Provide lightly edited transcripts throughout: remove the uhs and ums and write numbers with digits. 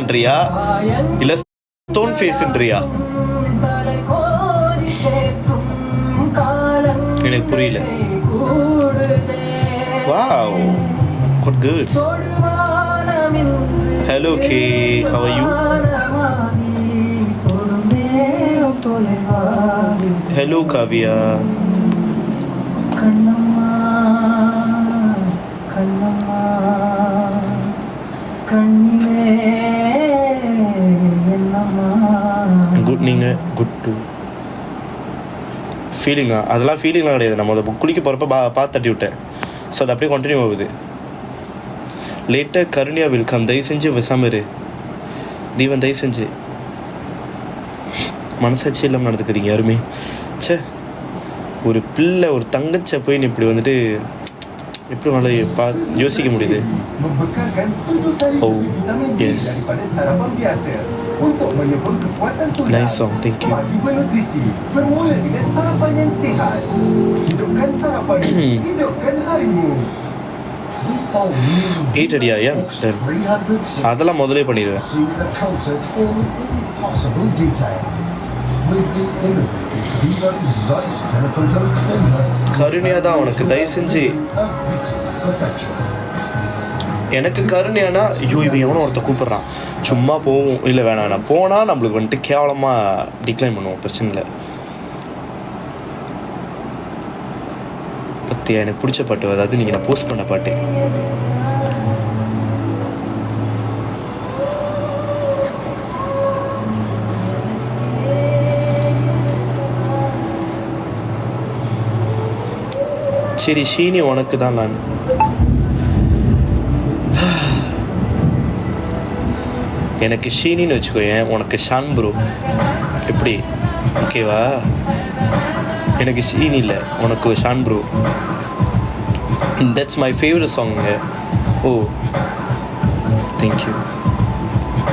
ன்றியா இல்ல ஸ்டோன் ஃபேஸ்ன்றியா? எனக்கு புரியல. Wow, good girls. Hello K, how are you? Hello Kavya. Good. நீங்கள் குட் டு ஃபீலிங்கா? அதெல்லாம் ஃபீலிங்லாம் கிடையாது. நம்ம அதை குளிக்க போகிறப்ப பார்த்து தட்டி விட்டேன். ஸோ அது அப்படியே கண்டினியூ ஆகுது. லேட்டாக கருணியா வெல்கம். தயவு செஞ்சு விசாமரு தீவன், தயவு செஞ்சு. மனசாட்சி இல்லாமல் நடந்துக்கிறீங்க யாருமே. சே, ஒரு பிள்ளை, ஒரு தங்கச்சை போய் இப்படி வந்துட்டு எப்படி நல்லா யோசிக்க முடியுது? ஓ S, nice song, thank you. Bermula dengan sarapan yang sihat. Hidupkan sarapan, hidupkan harimu. 8 அடியா? ஏன் அதெல்லாம் முதலே பண்ணிடுவேன். கருணையா தான் உனக்கு. தயவு செஞ்சு எனக்கு கருணையானா, ஐயோ இவன் எவனோ ஒருத்த கூப்பிட்றான், சும்மா போவோம். இல்லை வேணாம், நான் போனால் நம்மளுக்கு வந்துட்டு கேவலமாக டிக்ளைன் பண்ணுவோம். பிரச்சனை இல்லை. பற்றி எனக்கு பிடிச்ச பாட்டு, அதாவது நீங்கள் நான் போஸ்ட் பண்ண பாட்டு. சரி ஷீனி, உனக்கு தான் நான். எனக்கு ஷீனின்னு வச்சுக்கோயேன், உனக்கு ஷான் ப்ரோ. எப்படி? ஓகேவா? எனக்கு ஷீனி இல்லை, உனக்கு Shaan bro. That's my favourite சாங்குங்க. ஓ தேங்க்யூ.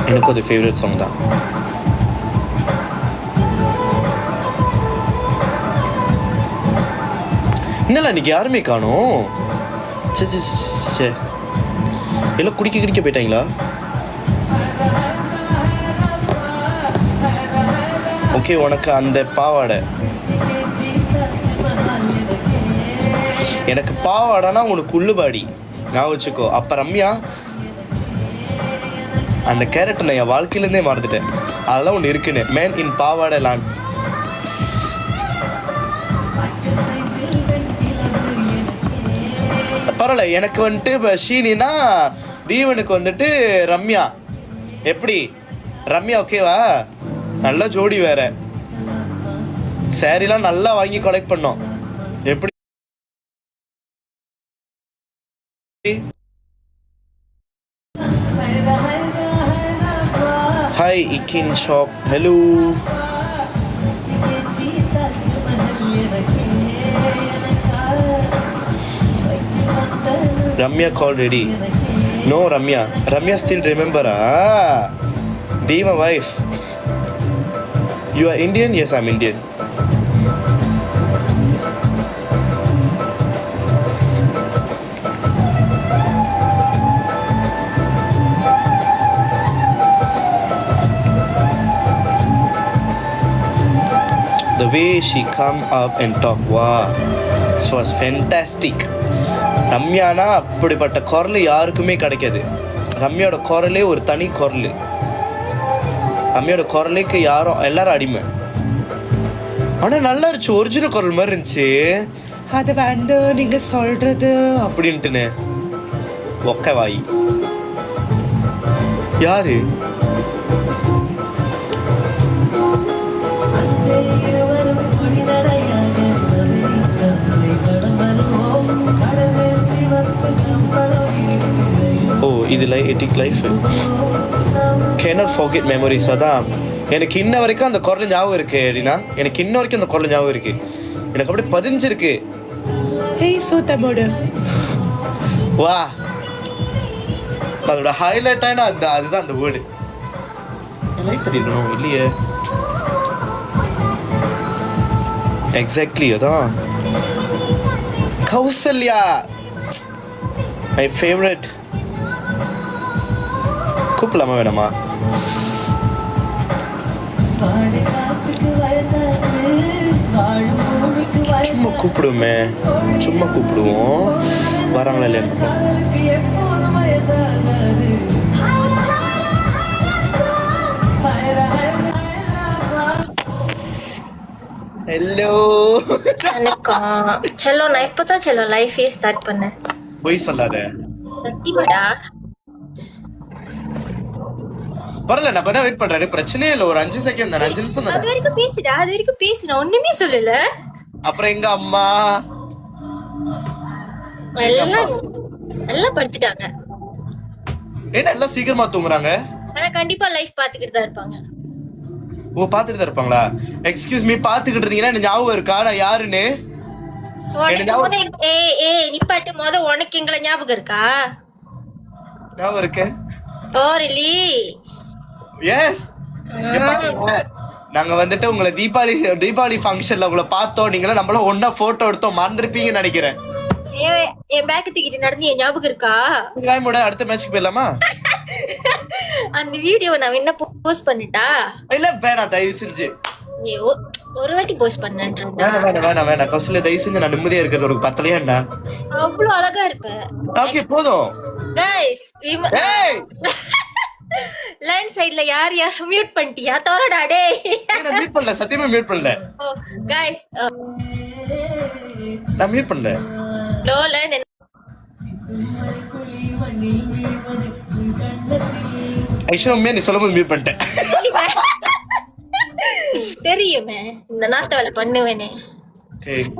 எனக்கும் அது ஃபேவரட் சாங் தான். என்னல இன்னைக்கு யாருமே காணோம்? சே, எல்லாம் குடிக்க போயிட்டாங்களா? ஓகே, உனக்கு அந்த பாவாடை. எனக்கு பாவாடைனா உனக்கு உள்ளுபாடி நான் வச்சுக்கோ. அப்போ ரம்யா, அந்த கேரக்டர் நான் என் வாழ்க்கையிலேருந்தே மறந்துட்டேன். அதெல்லாம் ஒன்று இருக்குன்னு, மேன் இன் பாவாடை லான். பரவாயில்ல. எனக்கு வந்துட்டு இப்போ ஷீனினா, தீவனுக்கு வந்துட்டு ரம்யா. எப்படி ரம்யா? ஓகேவா? நல்ல ஜோடி வேற. சாரிலாம் நல்லா வாங்கி கலெக்ட் பண்ணோம். எப்படி? ஹாய் இக்கின் ஷாப். Hello. Ramya called ready. No, Ramya still remember. Deva wife. You are Indian? Yes, I'm Indian. The way she come up and talk, wow, this was fantastic. ரம்யானா அப்படிப்பட்ட குரல் யாருக்குமே கிடைக்காது. ரம்யாவோட குரலே ஒரு தனி குரல். ரம்யாவோட குரலுக்கு எல்லாரும் அடிமை. ஆனால் நல்லா இருந்துச்சு, ஒரிஜினல் குரல் மாதிரி இருந்துச்சு. அதை வந்து நீங்கள் சொல்கிறது அப்படின்ட்டுன்னு ஒக்க வாய். யாரு? ஓ, இது எட்டிக் லைஃப். cannot forget memories. அதான் எனக்கு இன்ன வரைக்கும் அந்த குரல் ஞாபகம் இருக்கு. அப்படின்னா எனக்கு இன்ன வரைக்கும் அந்த குரல் ஞாபகம் இருக்கு. எனக்கு அப்படியே பதிஞ்சிருக்கு. ஹேய் சூத்தமோடு வா. அதோட ஹைலைட்டான அதுதான் அந்த வேர்டு. லைட் தெரியணும் இல்லையே? எக்ஸாக்ட்லி அதான். Kausalya, my favorite. கூப்பிடலாமா வேணாமா? சும்மா கூப்பிடுவோமே, சும்மா கூப்பிடுவோம். வராங்களா இல்லையா? ஹலோ வணக்கம் செல்லோ. நான் இப்பதான் செல்லோ லைஃபே ஸ்டார்ட் பண்ணேன். போய் சொல்லாத. சத்தியமாடா. பரவாயில்ல, நான் கொஞ்சம் வெயிட் பண்றேன். பிரச்சனையே இல்லை, ஒரு 5 செகண்ட் தானே, 5 நிமிஷம் அது தானே. வரைக்கும் பேசுடா, அது வரைக்கும் பேசு. நான் ஒண்ணுமே சொல்லல. அப்புறம் எங்க அம்மா எல்லாம் எல்லாம் படுத்துட்டாங்க. ஏன்னா எல்லாம் சீக்கிரமா தூங்குறாங்க. ஆனா கண்டிப்பா லைஃப் பாத்துக்கிட்டு தான் இருப்பாங்க. ஓ, பாத்துட்டு தான் இருப்பாங்களா? எக்ஸ்கியூஸ் மீ, பாத்துக்கிட்டு இருந்தீங்கன்னா எனக்கு ஞாபகம் இருக்கா நான் யாருன்னு? நிப்பாட்டு. உனக்கு எங்களை ஞாபகம் இருக்கா? ஞாபகம் இருக்கு. ஓ ரிலி? எஸ். நாங்க வந்துட்டு உங்களை தீபாவளி ஃபங்க்ஷன்ல உங்களை பார்த்தோம். நீங்களும் நம்மள ஒன்னா போட்டோ எடுத்தோம், மறந்துருப்பீங்கன்னு நினைக்கிறேன். என் பேக் தூக்கிட்டு நடந்து என் ஞாபகம் இருக்கா? அடுத்த மேட்ச்க்கு போயிடலாமா? அந்த வீடியோ நான் என்ன போஸ்ட் பண்ணிட்டா? இல்ல வேணாம், தயவு செஞ்சு. ஒரு வாட்டி போஸ்ட் பண்ணேன். வேணாம் கௌசல்யா, தயவு செஞ்சு. நான் நிம்மதியா இருக்கிறது உனக்கு பத்தலையா என்ன? அவ்வளவு அழகா இருப்ப. ஓகே போதும். கைஸ், லைன் சைடுல யார் மியூட் பண்ணிட்டியா? தோறடா டேய். நான் மியூட் பண்ணல, சத்தியமா மியூட் பண்ணல. ஓ கைஸ், நான் மியூட் பண்ணல. லோ லைன் ஐஷா, உண்மையா நீ சொல்லும்போது மியூட் பண்ணிட்டேன். தெரியுமே, இந்த நாத்த வேலை பண்ணுவேனே.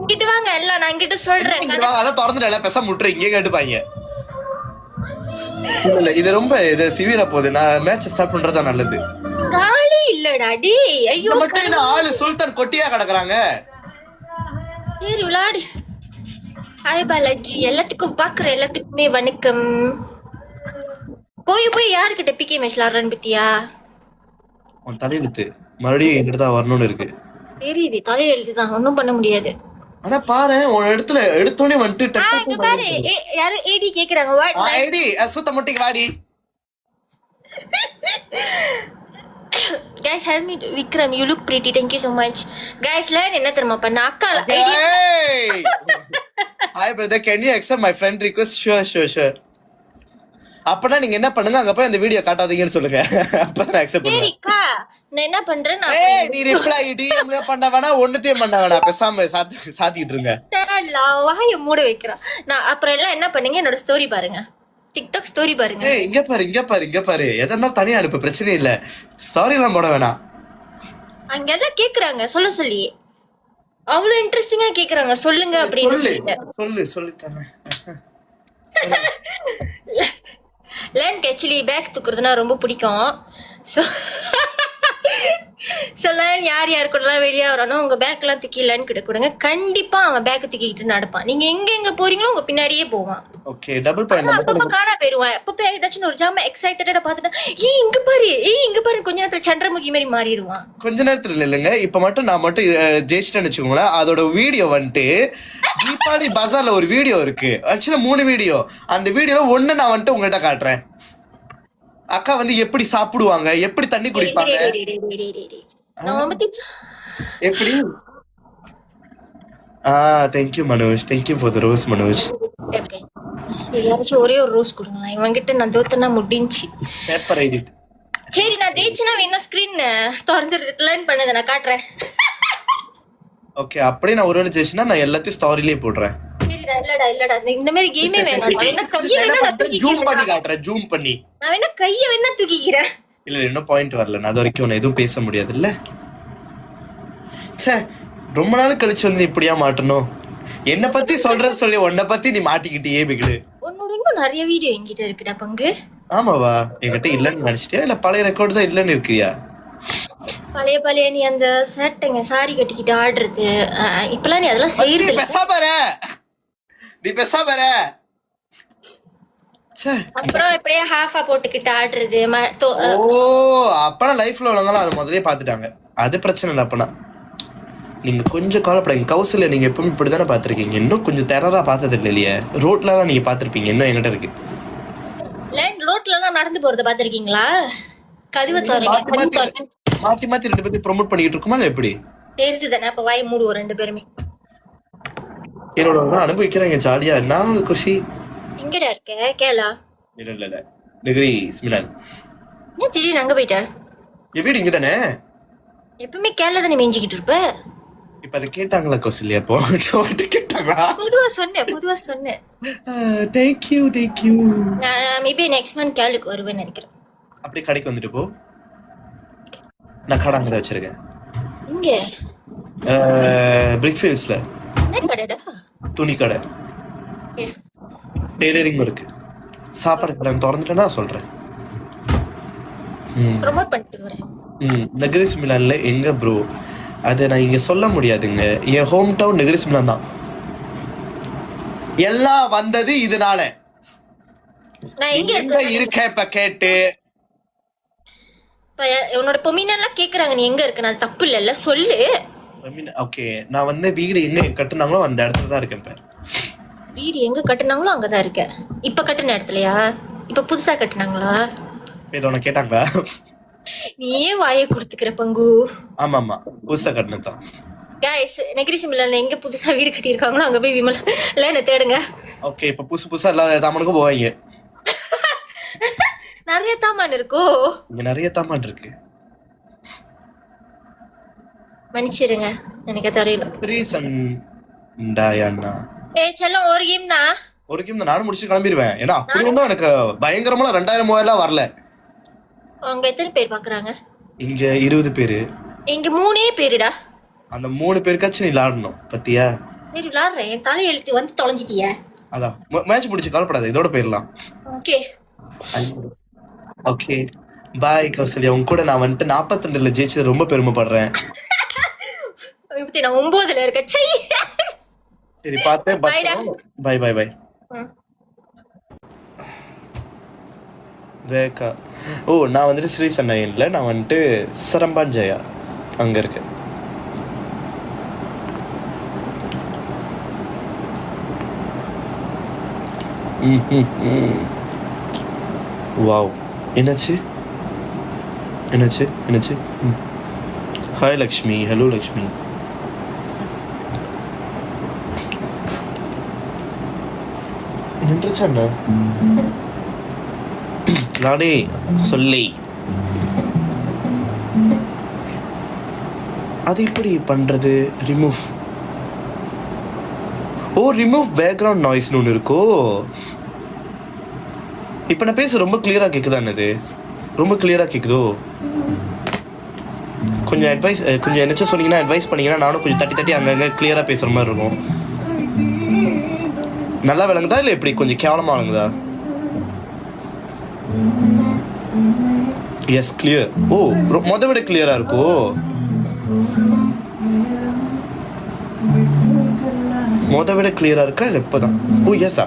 இங்கிட்டு வாங்க எல்லாம், நான் இங்கிட்ட சொல்றேன். அதான் திறந்துடல, பெச முட்டுற இங்கே கேட்டுப்பாங்க. இல்ல இது ரொம்ப இது சிவியரா போகுது. நான் மேட்ச் ஸ்டார்ட் பண்றதா நல்லது. காலி இல்லடா டேய். ஐயோ, மட்டும் என்ன ஆளு சுல்தான் கொட்டியா கிடக்குறாங்க. சரி விளையாடு. ஹாய் பாலாஜி, எல்லாத்துக்கும் பாக்குற எல்லாத்துக்குமே வணக்கம். போய் யாருக்கிட்ட பிகே மேட்ச் விளாடுறேன்னு பத்தியா? உன் தலையெழுத்து மறுபடியும் என்கிட்ட தான் வரணும்னு இருக்கு. தெரியுது, தலையெழுத்து தான், ஒன்னும் பண்ண முடியாது. ஆனா பாரு, உன் இடத்துல எடுத்தோனே வந்துட்டு இங்க பாரு, யாரோ ஏடி கேக்குறாங்க. வாட் ஏடி? சுத்த முட்டிக்கு வாடி. Guys, help me, Vikram. You look pretty. Thank you so much. Guys, learn என்ன தெரியுமா பண்ண? அக்கா Hi brother, can you accept my friend request? Sure. அப்பனா நீங்க என்ன பண்ணுங்க, அங்க போய் அந்த வீடியோ காட்டாதீங்கன்னு சொல்லுங்க. அப்பதான் நான் அக்செப்ட் பண்ணுவேன். சரிக்கா, நான் என்ன பண்றேன்? நீ ரிப்ளை டிஎம்ல பண்ண வேணா, ஒண்ணுத்தையும் பண்ண வேணா, பேசாம சாத்திட்டு இருங்க. வாய மூட வைக்கிறான். நான் அப்புறம் எல்லாம் என்ன பண்ணீங்க, என்னோட ஸ்டோரி பாருங்க, டிக்டாக் ஸ்டோரி பாருங்க. இங்க பாரு எதா இருந்தாலும் தனியா அனுப்பு, பிரச்சனை இல்ல. ஸ்டோரி எல்லாம் போட வேணாம். அங்க எல்லாம் கேக்குறாங்க, சொல்லி அவ்வளவு இன்ட்ரெஸ்டிங்கா கேக்குறாங்க, சொல்லுங்க அப்படின்னு சொல்லிட்டு. சொல்லு தானே. லேண்ட் ஆக்சுவலி பேக் தூக்குறதுனா ரொம்ப பிடிக்கும். சொல்ல யார் கூடலாம் வெளியே வரானோ உங்க பேக் எல்லாம் தூக்கி லேண்ட் கிட்ட கொடுங்க. கண்டிப்பா அவன் பேக் தூக்கிட்டு நடப்பான். நீங்க எங்க போறீங்களோ உங்க பின்னாடியே போவான். Okay, double point. அப்பப்ப காணா போயிருவான். அப்பப்ப ஏதாச்சும் ஒரு ஜாம எக்ஸைட்டடா பாத்துட்டா, இங்க பாரு கொஞ்ச நேரத்துல சந்திரமுகி மாதிரி மாறிடுவான். கொஞ்ச நேரத்துல இல்லைங்க, இப்ப மட்டும் நான் மட்டும் ஜெயிச்சிட்டேன்னு வச்சுக்கோங்களேன். அதோட வீடியோ வந்துட்டு தீபாவளி பஜார்ல ஒரு வீடியோ இருக்கு. ஆக்சுவலா 3 வீடியோ. அந்த வீடியோல ஒண்ணு நான் வந்துட்டு உங்ககிட்ட காட்டுறேன். அக்கா வந்து எப்படி சாப்பிடுவாங்க, எப்படி தண்ணி குடிப்பாங்க, எப்படி. Thank you Manoj, thank you for the rose Manoj. யாராச்சும் ஒரே ஒரு ரோஸ் கொடுங்களா, இவங்கிட்ட நான் தோத்தனா முடிஞ்சு. Paper ID. சரி, நான் ஜெயிச்சனா வேணா ஸ்கிரீன் திறந்து லேர்ன் பண்ணதை நான் காட்டுறேன். ஓகே, அப்படியே நான் ஒருவேளை ஜெயிச்சனா நான் எல்லாத்தையும் ஸ்டோரியிலேயே போடுறேன். இல்லடா இந்த மாதிரி கேமே வேணாம். ஜூம் பண்ணி காட்டுறேன், ஜூம் பண்ணி. நான் வேணா கைய வேணா தூக்கிக்கிறேன். இல்ல இன்னும் பாயிண்ட் வரல, நான் அது வரைக்கும் உன்னை எதுவும் பேச முடியாது இல்ல. சே, ரொம்ப நாள் கழிச்சு வந்து இப்படியா மாட்டணும். என்ன பத்தி சொல்றது சொல்லி உன்னை பத்தி நீ மாட்டிக்கிட்டியே பிகிடு. உன்னோட இன்னும் நிறைய வீடியோ என்கிட்ட இருக்குடா பங்கு. ஆமாவா? என்கிட்ட இல்லன்னு நினைச்சிட்டியா இல்ல பழைய ரெக்கார்டு தான் இல்லன்னு இருக்கியா? பழைய நீ அந்த சட்டைங்க சாரி கட்டிக்கிட்டு ஆடுறது, இப்பெல்லாம் நீ அதெல்லாம் செய்யறது இல்ல. நீ பேசாம இரு. அப்புறம் இப்படியே ஹாஃபா போட்டுக்கிட்டு ஆடுறது. அப்பனா லைஃப்ல உள்ளவங்கலாம் அதை முதலே பாத்துட்டாங்க, அது பிரச்சனை இல்லை. அப்பனா நீங்க கொஞ்சம் கவலைப்படாங்க. கௌசல்யா நீங்க எப்பவுமே இப்படிதானே பாத்திருக்கீங்க, இன்னும் கொஞ்சம் டெரரா பார்த்தது இல்லை இல்லையா? ரோட்ல எல்லாம் நீங்க பாத்திருப்பீங்க, இன்னும் என்கிட்ட இருக்கு. ரோட்ல எல்லாம் நடந்து போறத பாத்திருக்கீங்களா? கதவை தோறீங்க. மாத்தி மாத்தி 2 பேரும் ப்ரோமோட் பண்ணிட்டு இருக்குமா இல்ல எப்படி? தெரிஞ்சுதானே, அப்ப வாய் மூடுவோம் 2 பேருமே. என்னோட அனுபவிக்கிறாங்க ஜாலியா. என்ன குஷி? எங்கடா இருக்க? கேளா? இல்ல டிகிரி ஸ்மிலன். ஏன் திடீர்னு அங்க போயிட்ட? என் வீடு இங்க தானே. எப்பவுமே கேரளா தானே மேய்ஞ்சிக்கிட்டு இருப்ப. இப்ப அதை கேட்டாங்களா கௌசல்யா? போட்டு கேட்டாங்களா? பொதுவா சொன்னேன். தேங்க்யூ. நான் மேபி நெக்ஸ்ட் மந்த் கேளுக்கு வருவேன்னு நினைக்கிறேன். அப்படியே கடைக்கு வந்துட்டு போ. நான் கடை அங்கதான் வச்சிருக்கேன். இங்க பிரிக்ஃபீல்ட்ஸ்ல. என்ன கடைடா? துணி கடை, டெய்லரிங் இருக்கு. சாப்பாடு கடை திறந்துட்டேன்னா சொல்றேன். ப்ரோமோட் பண்ணிட்டு வரேன். நெகிரிஸ் மிலான்ல எங்க ப்ரோ? அது நான் இங்க சொல்ல முடியாதுங்க. என் ஹோம் டவுன் நெகிரிஸ் மிலான் தான். எல்லாம் வந்தது இதனால. நான் எங்க இருக்கேன் இப்ப கேட்டு. உன்னோட பொமினெல்லாம் கேக்குறாங்க நீ எங்க இருக்க. நான் தப்பு இல்ல சொல்லு. ஓகே, நான் வந்து வீடு எங்க கட்டுனாங்களோ அந்த இடத்துல தான் இருக்கேன். இப்ப வீடு எங்க கட்டுனாங்களோ அங்கதான் இருக்கேன். இப்ப கட்டுன இடத்துலயா? இப்ப புதுசா கட்டுனாங்களா? இத உனக்கு கேட்டாங்களா? நீயே வாயை கொடுத்துக்கிற பங்கு. ஆமா புதுசா கட்டினதான். गाइस நெகிரி சிமிலன்ல எங்க புதுசா வீடு கட்டி இருக்காங்களோ அங்க போய் விமல் லைனை தேடுங்க. ஓகே, இப்ப புதுசா எல்லா தாமானுக்கும் போவாங்க. நிறைய தாமான் இருக்கோ? இங்க நிறைய தாமான் இருக்கு. மன்னிச்சிருங்க, எனக்கு தெரியல. செல்லம் ஒரு கேம் நானும் முடிச்சு கிளம்பிடுவேன். ஏன்னா அப்படி ஒன்றும் எனக்கு பயங்கரமா 2000-3000 வரல. அவங்க எத்தனை பேர் பாக்குறாங்க? இங்க 20 பேரு. இங்க 3 பேருடா. அந்த 3 பேருக்காச்சும் நீ விளையாடணும் பத்தியா? நீ விளையாடுறேன், என் தலை எழுத்து வந்து தொலைஞ்சிட்டிய. அதான் மேட்ச் முடிச்சு கவலைப்படாத, இதோட போயிடலாம். Okay bye Kausalya. உன் கூட நான் வந்துட்டு 42ல ஜெயிச்சது ரொம்ப பெருமைப்படுறேன். நான் 9ல இருக்கேன். சரி பார்த்தேன். பாய். வேகா. ஓ, நான் வந்துட்டு ஸ்ரீ சன்னயன்ல, நான் வந்துட்டு சரம்பான் ஜெயா அங்க இருக்கேன். வாவ், என்னாச்சு? ஹாய் லக்ஷ்மி. ஹலோ லக்ஷ்மி. நின்றுச்சா என்ன? நானே சொல்லி அது இப்படி பண்றது. ரிமூவ் பேக்ரவுண்ட் நாய்ஸ்னு ஒன்று இருக்கோ. இப்போ நான் பேச ரொம்ப கிளியரா கேக்குதா? என்னது ரொம்ப கிளியரா கேக்குதோ? கொஞ்சம் அட்வைஸ், கொஞ்சம் என்னச்சும் சொன்னீங்கன்னா அட்வைஸ் பண்ணீங்கன்னா நானும் கொஞ்சம் தட்டி அங்கங்க கிளியரா பேசுற மாதிரி இருக்கும். நல்லா விளங்குதா இல்லை எப்படி கொஞ்சம் கேவலமா விளங்குதா? S, clear. ஓ, விட கிளியரா இருக்கோ? விட கிளியரா இருக்கா இல்லை இப்பதான்? ஓ எஸ்ஸா,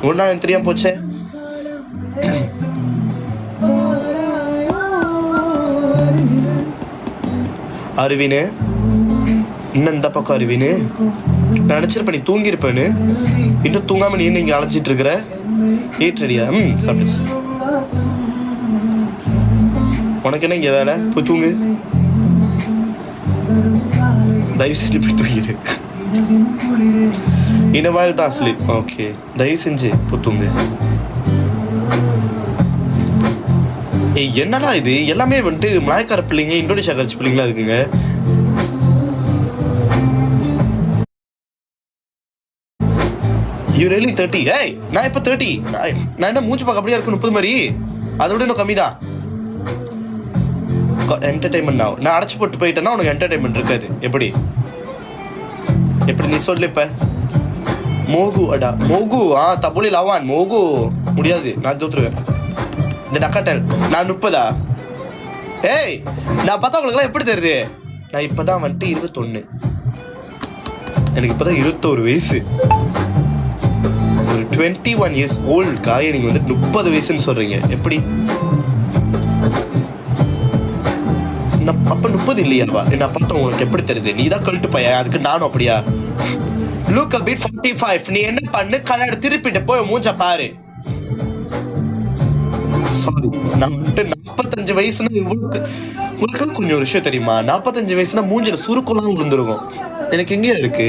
ஒரு நாள் எனக்கு தெரியாம போச்சே. அருவினு இன்னும் இந்த பக்கம் அருவினு நினைச்சிருப்ப நீ தூங்கிருப்பேன்னு. இன்னும் தூங்காம நீ இங்க அழைச்சிட்டு இருக்கிற. ஏற்றடியா? சாப்பிடுச்சு. உனக்கு என்ன இங்க வேலை? போய் தூங்கு. தயவு செஞ்சு போய் தூங்கிடு. இன்னும் தான் ஸ்லீப். ஓகே, தயவு செஞ்சு போய் தூங்கு. ஏய், என்னடா இது எல்லாமே வந்துட்டு மலாய்க்கார பிள்ளைங்க, இந்தோனேஷியா கரைச்சி பிள்ளைங்களா இருக்குங்க. You really 30? ஏய், நான் இப்ப 30. நான் என்ன மூச்சு பார்க்க அப்படியே இருக்கு 30 மாதிரி? அதோட இன்னும் கம்மி தான். என்டர்டைன்மெண்ட் நான் அடைச்சு போட்டு போயிட்டேன்னா உனக்கு என்டர்டைன்மெண்ட் இருக்காது. எப்படி நீ சொல்லு. இப்ப மோகு தபுலி லவான் மோகு முடியாது, நான் தோத்துருவேன். இந்த நக்காட்டல் நான் 30. ஏய், நான் பார்த்தா உங்களுக்குலாம் எப்படி தெரியுது? நான் இப்பதான் வந்துட்டு 21. எனக்கு இப்பதான் 21 வயசு. ஒரு 21 இயர்ஸ் ஓல்டு காயை நீங்க வந்து 30 வயசுன்னு சொல்றீங்க. எப்படி? அப்ப 30 இல்லையாவா? என்ன பார்த்தா உங்களுக்கு எப்படி தெரியுது? நீ தான் கழட்டு பையன், அதுக்கு நானும் அப்படியா? Look a bit 45. நீ என்ன பண்ணு, கண்ணாடி திருப்பிட்டு போய் மூஞ்ச பாரு. சாரி, நான் வந்துட்டு 45 வயசுனா இவளுக்கு உங்களுக்கெல்லாம் கொஞ்சம் ஒரு விஷயம் தெரியுமா? 45 வயசுனா மூஞ்சில சுருக்கெல்லாம் விழுந்துருக்கும். எனக்கு எங்கேயா இருக்கு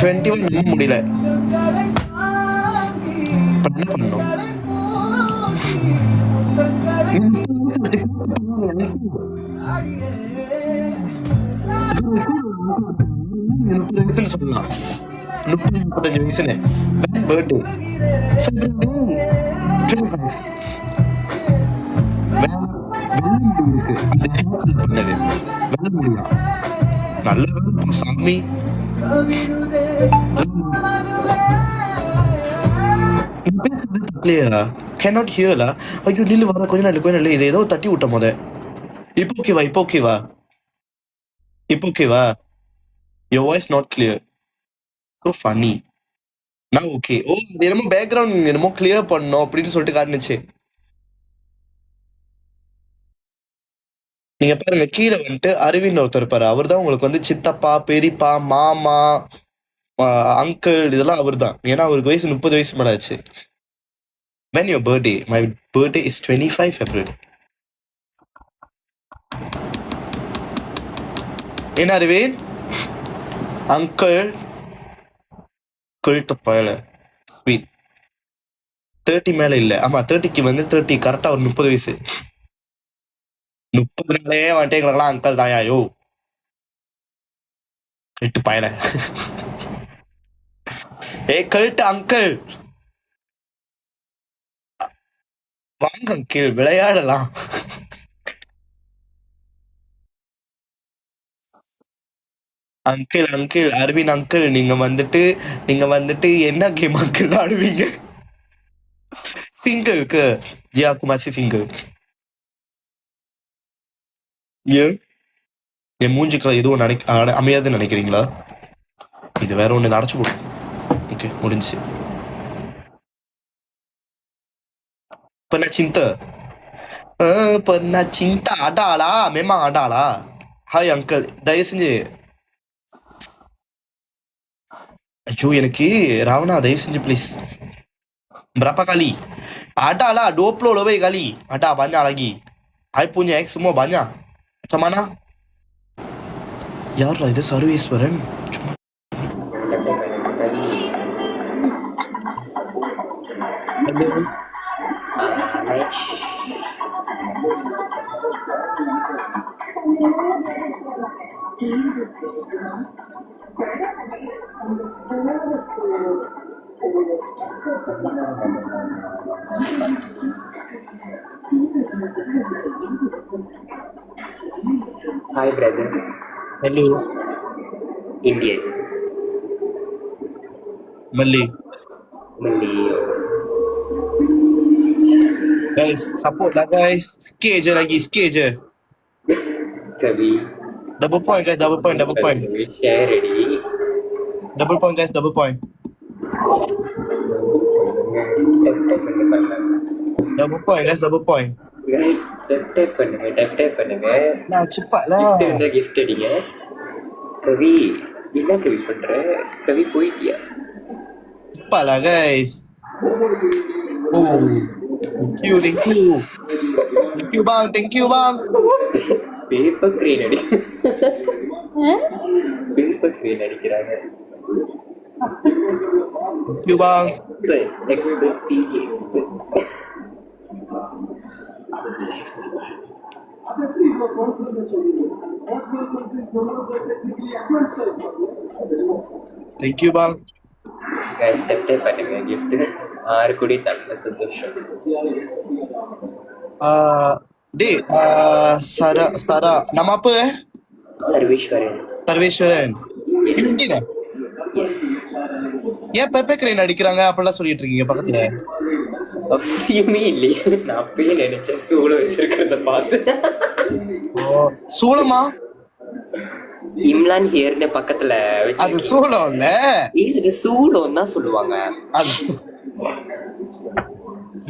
21 நம்ப முடியல. இப்ப என்ன பண்ணணும்? சொல்லலாம் 30-35 வயசுன்னு பர்த்டே இருக்கு பண்ணது வெள்ள முடியா நல்ல வேலை சாமி. cannot hear la. ஐயோ நில்லு வர கொஞ்ச நாள் இது ஏதோ தட்டி விட்ட போத. இப்போ ஓகேவா your voice not clear. So funny. நான் ஓகே. ஓ இது என்னமோ பேக்ரவுண்ட் என்னமோ கிளியர் பண்ணணும் அப்படின்னு சொல்லிட்டு காட்டுனுச்சு. நீங்க பாருங்க கீழே வந்துட்டு அரவிந்த் ஒருத்தர் இருப்பாரு. அவர் தான் உங்களுக்கு வந்து சித்தப்பா, பெரியப்பா, மாமா, அங்கிள் இதெல்லாம் அவர் தான். ஏன்னா அவருக்கு வயசு 30 வயசு மேல ஆச்சு. When your birthday? My birthday is 25 February. என்ன அரவிந்த் அங்கிள் கழுத்தப்பாயில ஸ்வீட் 30 மேல இல்ல. ஆமா 30க்கு வந்து 30 கரெக்டா ஒரு 30 வயசு. 30 வந்துட்டு எங்களுக்கெல்லாம் அங்கிள் தாயா யோ கழுத்து பாயல. ஏ கழுத்து அங்கிள் வாங்க அங்கிள் விளையாடலாம். அங்கிள் அரவிந்த் அங்கிள் நீங்க வந்துட்டு என்ன கேம் அங்கிள் ஆடுவீங்க? சிங்கிள்க்கு ஜியா குமாசி சிங்கிள். ஏன் என் மூஞ்சிக்கெல்லாம் எதுவும் அமையாதுன்னு நினைக்கிறீங்களா? இது வேற ஒண்ணு அடைச்சு போடும். ஓகே முடிஞ்சு. pernah cinta ada lah, memang ada lah. Hai uncle, தயவு செஞ்சு ஐயோ எனக்கு ராவணா தயவு செஞ்சு please. berapa kali? Ada lah 20 lebih kali. Ada banyak lagi. I punya ex semua banyak. Macam mana? யார்ல இது சர்வேஸ்வரன்? Hi brother. Hello. Indian. Malay. Malay. Guys, support lah guys. Sikit je. Kavi. Double point guys, double point. We share ready. Double point guys, double point. Double point guys, double point. Guys, tap பண்ணுங்க. நான் cepat gift அடிங்க. கவி, என்ன கவி பண்ற? கவி போயிட்டியா? Cepat lah guys. Oh. Thank you bang. Paper crane அடி. Paper crane அடிக்கிறாங்க. Thank you bang. Expert PK. Thank you bang. Guys, tap பண்ணுங்க gift. ஆறு கோடி நல்ல சந்தோஷம். Sara nama apa Sarveshwaran. Yes. Yes. ஏன் பெப்பே கிரேன் அடிக்கிறாங்க அப்படிலாம் சொல்லிட்டு இருக்கீங்க பக்கத்துல? அவசியமே இல்லையே. நான் அப்பயே நினைச்சேன் சூளை வச்சிருக்கிறத பார்த்து. சூளமா? இம்லான் ஹியர்னு பக்கத்துல அது சூளம் இல்ல. இது சூளம் தான் சொல்லுவாங்க. அது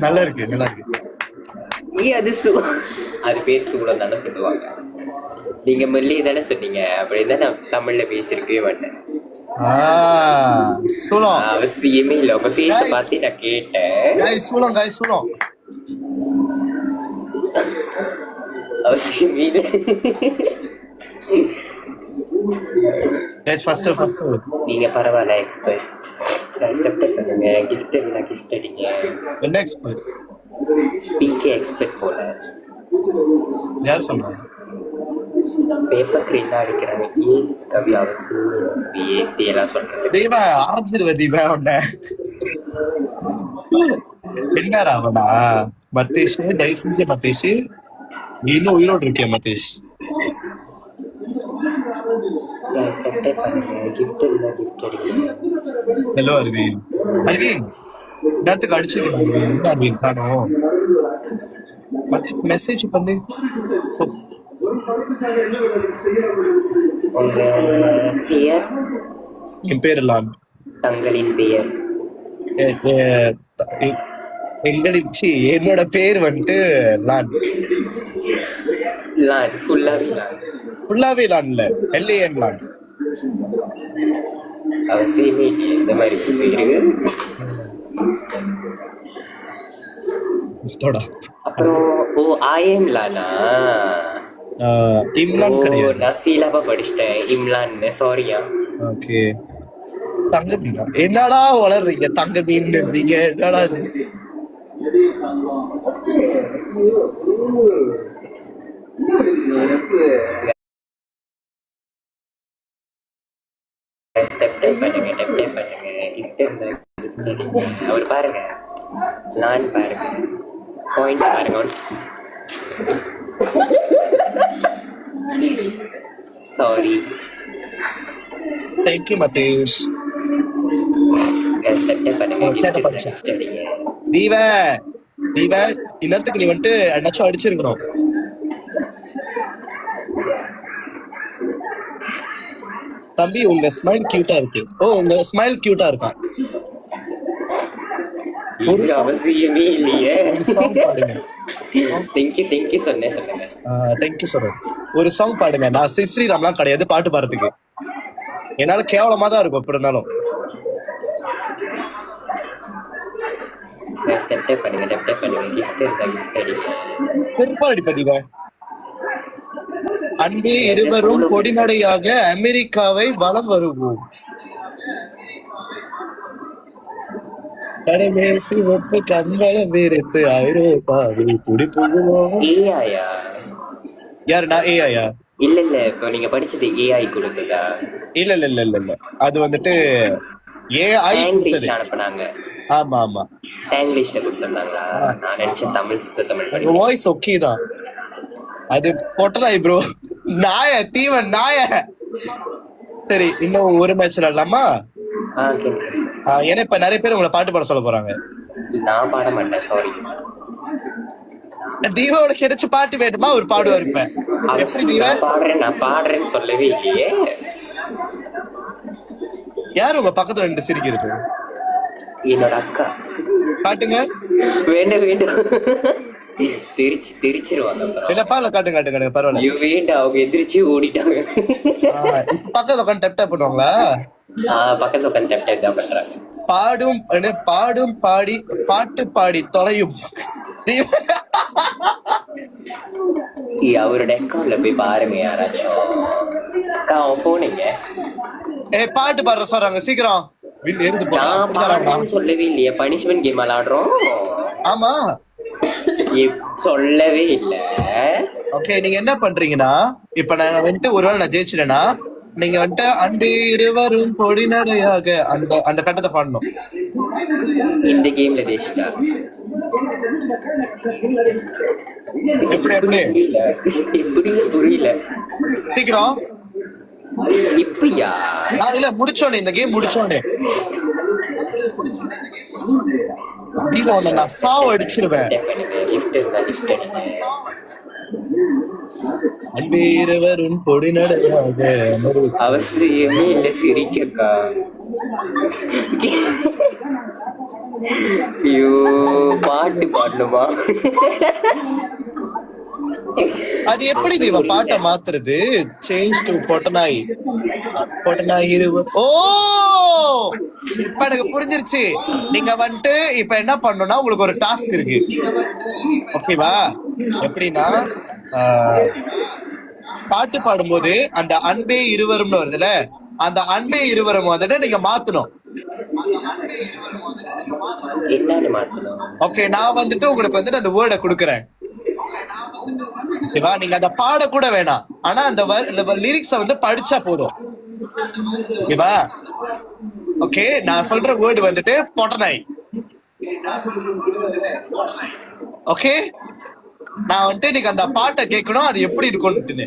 நல்லா இருக்கு. அது அது பேர் சூளம் தானே சொல்லுவாங்க. நீங்க மல்லி தானே சொன்னீங்க. அப்படிதான் நான் தமிழ்ல பேசியிருக்கவே மாட்டேன். சூலம் அவசியமே இல்ல உங்க ஃபேஸ Guys. பார்த்து நான் கேட்டேன். கைஸ் சூலம் அவசியமே இல்ல. கைஸ் ஃபர்ஸ்ட் நீங்க பரவாயில்ல எக்ஸ்பர்ட். ஸ்டெப் பண்ணுங்க. கிஃப்ட் இருந்தா கிஃப்ட் அடிங்க. என்ன எக்ஸ்பர்ட் பிகே எக்ஸ்பர்ட் போல. யார் சொன்னாங்க பேப்பர் கிரீன் அடிக்கிறாங்க. ஏன் கவி அவசியம் ஏத்தி எல்லாம் சொல்றது. தீபா அரைஞ்சிருவ தீபா உன்ன என்னடா அவனா மத்தேஷ் தயவு செஞ்சு மத்தேஷ் நீ இன்னும் உயிரோடு இருக்கியா மத்தேஷ் ஸ்டெப் பண்ணுங்க. கிஃப்ட் இருந்தா கிஃப்ட் அடிங்க. ஹலோ அரவிந்த் நேரத்துக்கு அடிச்சிருக்கேன் என்ன அரவிந்த் காணோம் மெசேஜ் பண்ணு உங்க பெயர் என் பேர் லான் தங்களின் பெயர் எங்கடிச்சு என்னோட பேர் வந்துட்டு லான் லான் ஃபுல்லாவே லான் ஃபுல்லாவே லான் இல்ல எல்ஏஎன் லான் அவசியமே இல்லை இந்த மாதிரி பேரு. அப்புறம் ஓ ஐஎம் லானா இம்லான் கிடையாது நான் சீலாப்பா படிச்சிட்டேன் இம்லான்னு சாரியா. ஓகே தங்க மீனா என்னடா வளர்றீங்க தங்க மீன்றீங்க என்னடா இது பண்ணுங்க கிஃப்ட் இருந்தா அவர் பாருங்க லான் பாருங்க பாயிண்ட் பாருங்க. சாரி தேங்க்யூ மத்தேஷ் பண்ணுங்க. தீப இந்நேரத்துக்கு நீ வந்துட்டு என்னாச்சும் அடிச்சிருக்கணும். தம்பி உங்க ஸ்மைல் கியூட்டா இருக்கு. உங்க ஸ்மைல் கியூட்டா இருக்கான். அவசியமே இல்லையே. சாங் பாடுங்க. தேங்க்யூ சொல்லுங்க. தேங்க்யூ சொல்றேன். ஒரு சாங் பாடுங்க. நான் ஸ்ரீராம்லாம் கிடையாது பாட்டு பாடுறதுக்கு. என்னால கேவலமா தான் இருக்கும் எப்படி இருந்தாலும். பண்ணுங்க. கிஃப்ட் இருந்தா கிஃப்ட் அடிங்க. திருப்பா அடிப்பதிவ அன்பே இருவரும் கொடிநடையாக அமெரிக்காவை வலம் வருவோம். கடமேசி ஒப்பு கண்களை வேறுத்து ஐரோப்பாவில் குடிபுகுவோம். ஏஐயா யாரு நான் ஏஐயா இல்ல இப்போ நீங்க படிச்சது ஏஐ கொடுத்ததா? இல்ல அது வந்துட்டு ஏஐ கொடுத்தது அனுப்புனாங்க. ஆமா இங்கிலீஷ்ல கொடுத்திருந்தாங்களா? நான் நினைச்சேன் தமிழ் படி. வாய்ஸ் ஓகே தான். அது பொட்டலாய் ப்ரோ தீவன் நாய. சரி இன்னும் ஒரு மேட்ச் விளையாடலாமா? ஏன்னா இப்ப நிறைய பேர் உங்களை பாட்டு பாட சொல்ல போறாங்க. நான் பாட மாட்டேன் சாரி. தீபாவளி கிடைச்ச பாட்டு வேணுமா ஒரு பாடுவார். இப்ப எப்படி நான் பாடுறேன்னு சொல்லவே இல்லையே. யாரு உங்க பக்கத்துல ரெண்டு சிரிக்கிறது? என்னோட அக்கா. காட்டுங்க. வேண்டும் தெரிச்சிருவாங்க. காட்டுங்க பரவாயில்ல. வேண்டாம் அவங்க எதிர்ச்சி ஓடிட்டாங்க. பக்கத்துல உட்காந்து டெப் டேப் பண்ணுவாங்களா? பக்கத்துல உட்காந்து டெப் டேப் தான் பண்றாங்க. பாடும் பாட்டு பாடி தொலையும். அவரோட அக்கௌண்ட்ல போய் பாருங்க யாராச்சும். அக்கா போனீங்க பாட்டு பாடுற சொல்றாங்க சீக்கிரம். சொல்லவே இல்லையே பனிஷ்மெண்ட் கேம் விளையாடுறோம். ஆமா சொல்லவே இல்ல. ஓகே நீங்க என்ன பண்றீங்கன்னா இப்ப நான் வந்துட்டு ஒருவேளை நான் ஜெயிச்சிட்டேன்னா நீங்க வந்துட்டு அன்பு இருவரும் பொடிநடையாக அந்த கட்டத்தை பாடணும். இந்த கேம்ல ஜெயிச்சிட்டா எப்படி புரியல சீக்கிரம். இப்பயா இல்ல முடிச்சோனே இந்த கேம் முடிச்சோனே நான் சாவ அடிச்சிருவேன். அன்பேரவரும் பொடிநடையாக அவசியமே இல்ல சிரிக்கக்கா. ஐயோ பாட்டு பாடணுமா? அது எப்படி தீபா பாட்டை மாத்துறது? Change to பொட்டனாய். பொட்டனாய் ஓ, இப்ப எனக்கு புரிஞ்சிருச்சு. நீங்க வந்துட்டு இப்ப என்ன பண்ணணும்னா உங்களுக்கு ஒரு டாஸ்க் இருக்கு, ஓகேவா? எப்படின்னா பாட்டு பாடும்போது அந்த அன்பே இருவரும்னு வருதுல, அந்த அன்பே இருவரும் வந்துட்டு நீங்க மாத்தணும். என்னன்னு மாத்தணும்? ஓகே, நான் வந்துட்டு உங்களுக்கு வந்துட்டு அந்த வேர்டை கொடுக்குறேன், ஓகேவா? நீங்க அந்த பாட கூட வேணாம், ஆனா அந்த லிரிக்ஸ வந்து படிச்சா போதும், ஓகேவா? ஓகே, நான் சொல்ற வேர்டு வந்துட்டு பொட்டனாய். ஓகே, நான் வந்துட்டு நீங்க அந்த பாட்டை கேட்கணும், அது எப்படி இருக்கும்னு.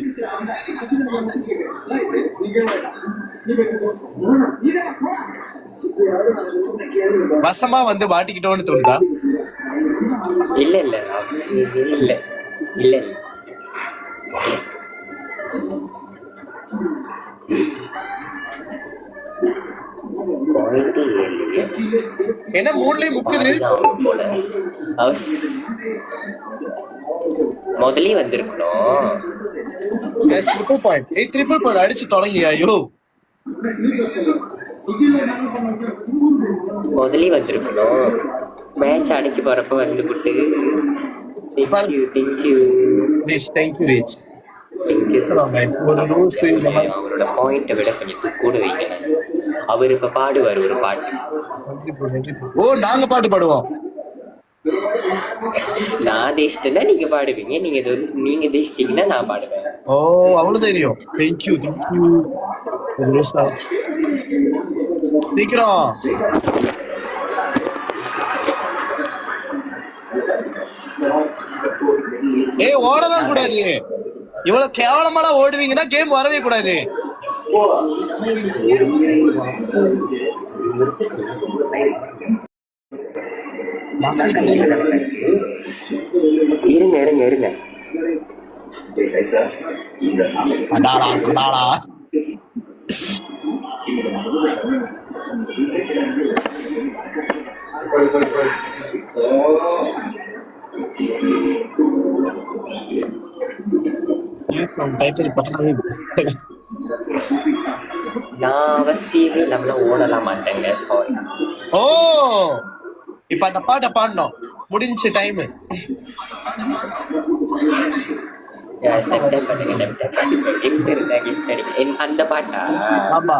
வசமா வந்து மாட்டிக்கிட்டோன்னு தோணுதா? இல்ல இல்ல அவசியமே இல்ல. இல்ல இல்ல. பாயிண்டே இல்லையே. என்ன மூணுலயும் முக்குது அதுதான் போல. முதலே வந்திருக்கணும். Triple point. ட்ரிபிள் பாயிண்ட் அடிச்சு தொடங்கியா? ஐயோ, முதலே வந்திருக்கணும். மேட்ச் அடிக்க போறப்ப வந்து விட்டு thank you thank you thank you rich. Thank you. ஒரு ரூல்ஸ் அவரோட பாயிண்ட்டை விட கொஞ்சம் கூட வைங்க. அவர் இப்ப பாடுவார் ஒரு பாட்டு. ஓ, நாங்க பாட்டு பாடுவோம். நான் தேசிட்டேன்னா நீங்க பாடுவீங்க, நீங்க தேசிட்டீங்கன்னா நான் பாடுவேன். ஓ, அவ்வளவு தெரியும். Thank you thank you. ஒரு ரூல்ஸா சீக்கிரம். ஓடலாம் கூடாது. இவ்வளவு கேவலமாலாம் ஓடுவீங்கன்னா கேம் வரவே கூடாது. இருங்க இருங்க இருங்க. அடாடா அடாடா. நான் அவசியமே நம்மள ஓடலாம் மாட்டேங்க, சாரி. ஓ, இப்ப அந்த பாட்டை பாடணும். முடிஞ்சு டைம். அந்த பாட்டா? ஆமா,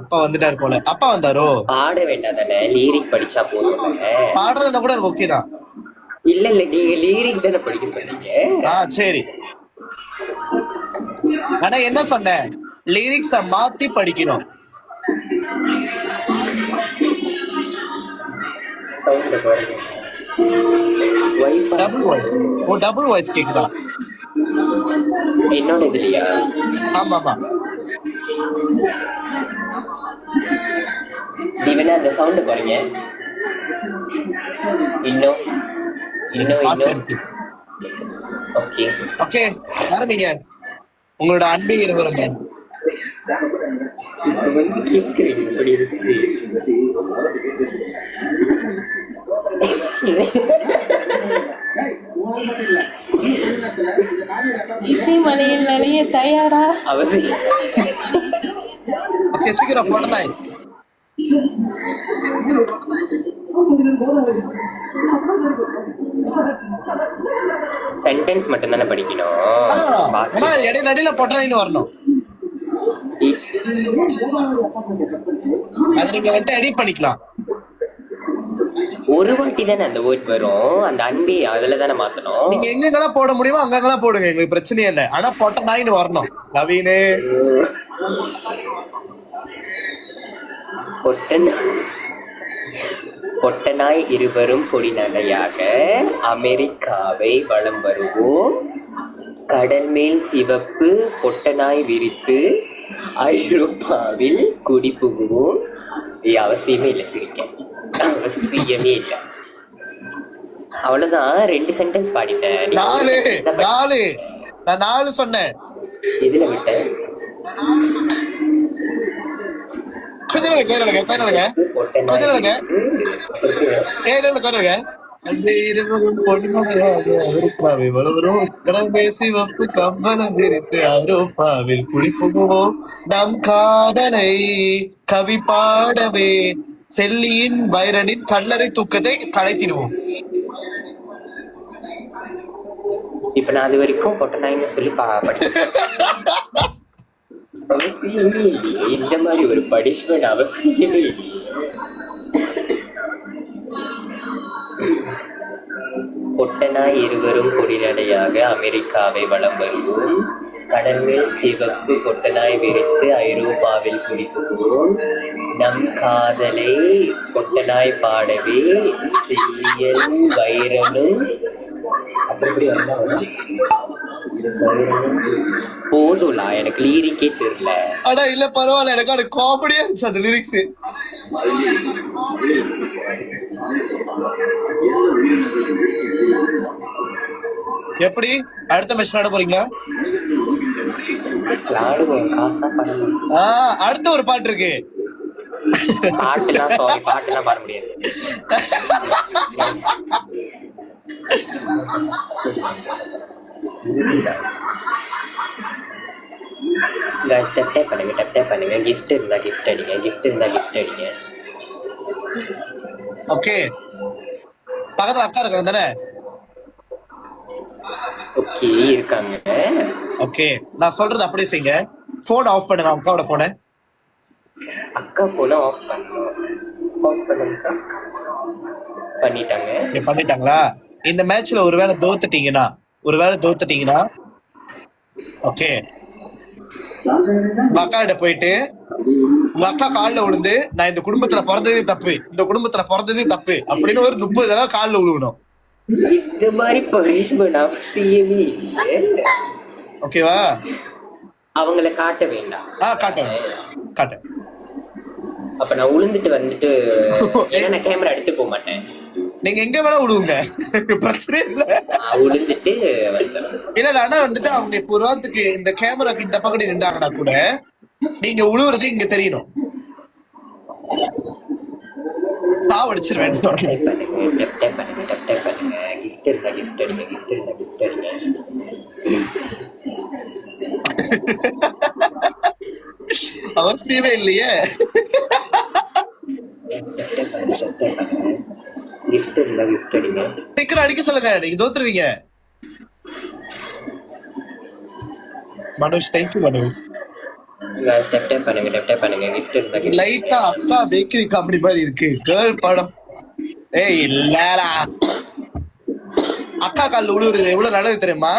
அப்பா வந்துட்டாரு போல. அப்பா வந்தாரோ? பாட வேண்டாம் தானே, லீரிக் படிச்சா போதும். பாடுறதுல கூட எனக்கு ஓகே தான். இல்ல இல்ல, நீங்க லீரிக் தானே படிக்க சொன்னீங்க. சரி, ஆனா என்ன சொன்னேன்? லிரிக்ஸ மாத்தி படிக்கணும். Double voice. ஓ, டபுள் வாய்ஸ் கேக்குதா? என்னோட இதுலயா? ஆமா ஆமா. நீ வேணா அந்த சவுண்ட் பாருங்க. இன்னும் இன்னும் இன்னும். ஓகே ஓகே, ஆரம்பிங்க. உங்களோட அன்பே இருவருங்க. கேக்குறீங்க இப்படி இருந்துச்சு. இசை மலையில் நிறைய தயாரா? அவசியம். ஓகே, சீக்கிரம் போட்டதாய். சென்டென்ஸ் மட்டும் தானே படிக்கணும். இடையில இடையில பொட்டனைன்னு வரணும். அது நீங்க வந்துட்டு எடிட் பண்ணிக்கலாம். ஒரு வாட்டி தானே அந்த வேர்ட் வரும். அந்த அன்பே அதுல தானே மாத்தணும். நீங்க எங்கெங்கெல்லாம் போட முடியுமோ அங்கெல்லாம் போடுங்க, எங்களுக்கு பிரச்சனையே இல்லை. ஆனா பொட்டனாயின்னு வரணும். நவீனு பொட்டனாய் இருவரும் பொடி நகையாக அமெரிக்காவை வலம் வருவோம். கடல் மேல் சிவப்பு பொட்டனாய் விரித்து ஐரோப்பாவில் குடி புகுவோம். அவசியமே இல்லை சிரிக்க, அவசியமே இல்லை. அவ்வளவுதான், 2 சென்டென்ஸ் பாடிட்டேன். 4 நான் 4 சொன்னேன். எதுல விட்டேன்? கொஞ்சம் அந்த இருவரும் பொன்மலையாக அவருப்பாவை வளவரும் கடம்பே சிவப்பு கம்பளம் விரித்து அவரோப்பாவில் குளிப்புகுவோம் நம் காதலை கவி பாடவே செல்லியின் வைரனின் கல்லறை தூக்கத்தை கலைத்திடுவோம். இப்ப நான் அது வரைக்கும் பொட்டநாயின்னு சொல்லி படிச்சேன். அவசியமே இல்லையே, இந்த மாதிரி ஒரு பனிஷ்மெண்ட் அவசியமே இல்லையே. பொட்டனாய் இருவரும் கொடிநடையாக அமெரிக்காவை வலம் வருவோம். கடல் மேல் சிவப்பு பொட்டனாய் விரித்து ஐரோப்பாவில் குடிபுகுவோம். நம் காதலை பொட்டனாய் பாடவே செல்லியல் வைரனும் போதும்லா, எனக்கு லிரிக்கே தெரியல. ஆனா இல்ல பரவாயில்ல, எனக்கு அது காமெடியா இருந்துச்சு அந்த லிரிக்ஸ். எப்படி அடுத்த மேட்ச் விளையாட போறீங்களா? விளையாடுவோம், காசா பண்ணணும். அடுத்த ஒரு பாட்டு இருக்கு. பாட்டுலாம் பாட முடியாது. டப் பண்ணுங்க. கிஃப்ட் இருந்தா கிஃப்ட் அடிங்க. ஓகே, பக்கத்துல அக்கா இருக்காங்க தானே? ஓகே, இருக்காங்க. ஓகே, நான் சொல்றது அப்படியே செய்யுங்க. போன் ஆஃப் பண்ணுங்க, அக்காவோட போனை. அக்கா போனை ஆஃப் பண்ணிட்டாங்களா? இந்த மேட்ச்ல ஒருவேளை தோத்துட்டீங்கன்னா ஓகே, உங்க அக்கா கிட்ட போயிட்டு உங்க அக்கா காலில் விழுந்து நான் இந்த குடும்பத்துல பிறந்ததே தப்பு அப்படின்னு ஒரு 30 தடவை காலில் விழுகணும். இந்த மாதிரி பனிஷ்மெண்ட் அவசியமே இல்லையே. ஓகேவா? அவங்கள காட்ட வேண்டாம். காட்ட. அப்ப நான் உளுந்துட்டு வந்துட்டு நான் கேமரா எடுத்து போக மாட்டேன். நீங்க எங்க வேணா விடுங்க, பிரச்சனை இல்ல. உளுந்துட்டு இல்ல, ஆனா வந்துட்டு அவங்க இப்ப ஒரு வாரத்துக்கு இந்த கேமராக்கு இந்த பக்கடி நின்றாங்கன்னா கூட நீங்க உழுவுறது இங்க தெரியணும். தாவடிச்சிருவேன். அவசியமே இல்லையே. சீக்கிரம் அடிக்க சொல்லுங்க, நீங்க தோத்துருவீங்க. மனோஜ், தேங்க்யூ மனோஜ். லைட்டா அக்கா பேக்கரி காமெடி மாதிரி இருக்கு. கேர்ள் படம். ஏய் இல்லடா, அக்கா கால்ல உழுவுறது எவ்வளவு நல்லது தெரியுமா?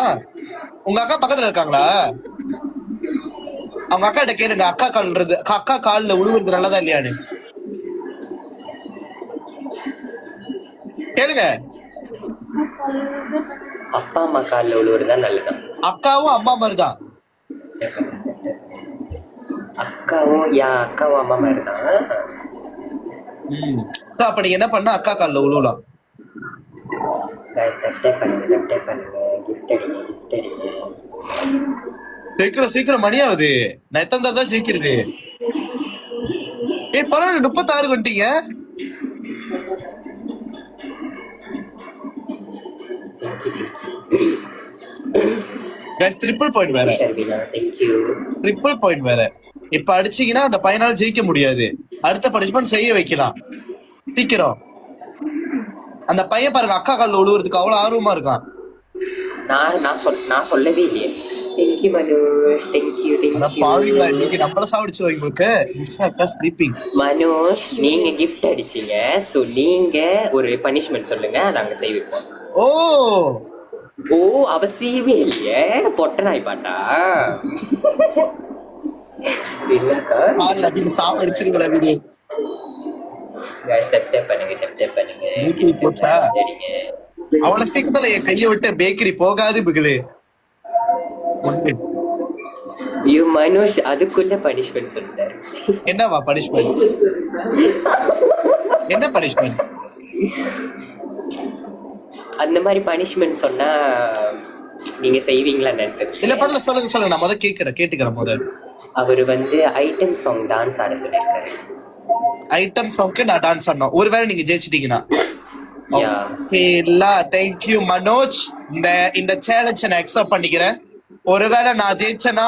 உங்க அக்கா பக்கத்துல இருக்காங்களா? அவங்க அக்கா கிட்ட கேளுங்க, அக்கா கால்ல உழுவுறது நல்லதா இல்லையான்னு கேளுங்க. அப்பா அம்மா கால்ல உழுவுறதா நல்லதான். அக்காவும் அம்மா மாதிரிதான். அக்காவும் அம்மா மாதிரிதான். அப்ப நீங்க என்ன பண்ணா அக்கா கால்ல உழுவலாம். சீக்கிரம் மணியாவது. நான் எத்தனை தான் ஜெயிக்கிறது? பரவாயில்ல, 36 வந்துட்டீங்க. ட்ரிபிள் பாயிண்ட் வேற. இப்ப அடிச்சீங்கன்னா அந்த பையனால ஜெயிக்க முடியாது. அடுத்த பனிஷ்மெண்ட் செய்ய வைக்கலாம் சீக்கிரம். அந்த பையன் பாருங்க, அக்கா கால்ல உழுவுறதுக்கு அவ்வளவு ஆர்வமா இருக்கான். நான் சொல்லவே இல்லையே. மனோஜ், நீங்க கிஃப்ட் அடிச்சீங்க, சோ நீங்க ஒரு பனிஷ்மெண்ட் சொல்லுங்க, நாங்க செய்வோம். ஓ அவசியமே இல்லையே. பொட்ட நாய் பாட்டா அவளை சீக்கிரம் என் கையை விட்டு பேக்கரி போகாது பிகளே. மனோஜ் அதுக்குள்ள பனிஷ்மெண்ட் சொல்றாரு. என்னவா பனிஷ்மெண்ட்? என்ன பனிஷ்மெண்ட்? அந்த மாதிரி பனிஷ்மெண்ட் சொன்னா நீங்க செய்வீங்களா? இல்ல பரவாயில்ல, சொல்லுங்க. நான் முதல்ல கேட்டுக்கிறேன். முதல்ல அவரு ஐட்டம் சாங் டான்ஸ் ஆட சொல்லியிருக்காரு. ஐட்டம் சாங்க்கு நான் டான்ஸ் ஆடணும். ஒருவேளை நீங்க ஜெயிச்சிட்டீங்கன்னா யா தேங்க்யூ மனோஜ். இந்த சேலஞ்ச் நான் அக்செப்ட் பண்ணிக்கிறேன். ஒருவேளை நான் ஜெயிச்சேன்னா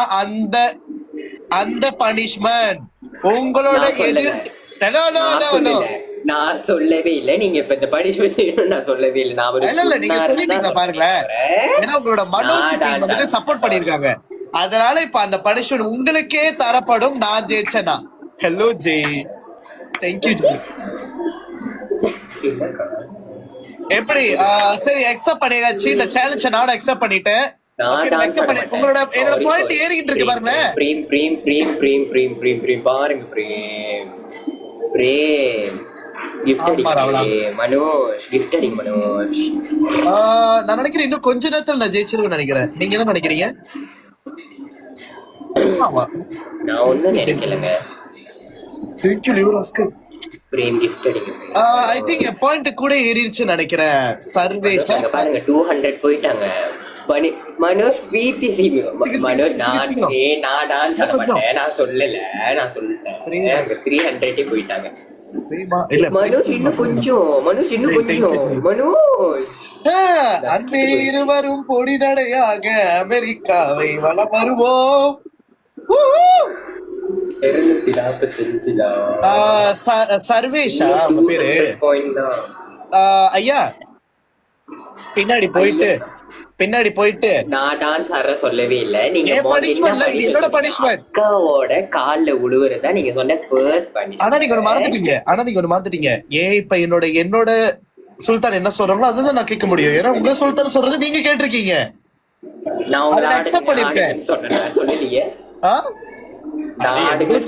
அந்த பனிஷ்மெண்ட் உங்களோட நான் சொல்லல. நான் சொல்லவே இல்ல. நீங்க இப்ப இந்த பனிஷ்மெண்ட் செய்யணும் நான் சொல்லவே இல்ல. நான் இல்ல நீங்க சொல்லிட்டீங்க பாருங்களேன். ஏன்னா உங்களோட மனோஜ் டீம் வந்துட்டு சப்போர்ட் பண்ணிருக்காங்க. அதனால இப்ப அந்த பனிஷ்மெண்ட் உங்களுக்கே தரப்படும் நான் ஜெயிச்சேனா. Hello Jay, thank you Jay. எப்படி சரி அக்செப்ட் பண்ணியாச்சு. இந்த சேலஞ்ச நானும் அக்செப்ட் பண்ணிட்டேன். உங்களோட என்னோட பாயிண்ட் ஏறிக்கிட்டு இருக்கு பாருங்களேன். பிரேம் பிரேம் பிரேம் பிரேம் பிரேம் பிரேம் பிரேம் பாருங்க பிரேம் பிரேம் கிஃப்ட் அடிங்க மனோஜ், கிஃப்ட் அடிங்க மனோஜ். நான் நினைக்கிறேன் இன்னும் கொஞ்ச நேரத்துல நான் ஜெயிச்சிருவேன் நினைக்கிறேன். நீங்க என்ன நினைக்கிறீங்க? நான் ஒண்ணும் நினைக்கலங்க. தேங்க்யூ லிவராஸ்கர். பிரேம் கிஃப்ட் அடிங்க. ஐ திங்க் என் பாயிண்ட் கூட ஏறிடுச்சுன்னு நினைக்கிறேன். சர்வேஷ் பாருங்க 200 போயிட்டாங்க. மனோஜ் பிடிசி மனோஜ் நான் டான்ஸ் ஆட மாட்டேன். நான் சொல்லிட்டேன் 300 போயிட்டாங்க. மனோஜ் இன்னும் கொஞ்சம் மனோஜ் அன்பே இருவரும் பொடி நடையாக அமெரிக்காவை வலம் வருவோம். 245 சர்வேஷா உங்க பேரு? ஐயா பின்னாடி போயிட்டு நான் டான்ஸ் ஆடுற சொல்லவே இல்ல. நீங்க என்னோட பனிஷ்மெண்ட் அக்காவோட கால்ல உழுவுறதா நீங்க சொன்ன ஃபர்ஸ்ட் பனிஷ்மெண்ட். ஆனா நீங்க ஒன்னு மறந்துட்டீங்க. ஏன் இப்ப என்னோட சுல்தான் என்ன சொல்றாங்களோ அதுதான் நான் கேட்க முடியும். ஏன்னா உங்க சுல்தான் சொல்றது நீங்க கேட்டிருக்கீங்க. நான் உங்களை அக்செப்ட் பண்ணிருக்கேன். சொல்லலையே.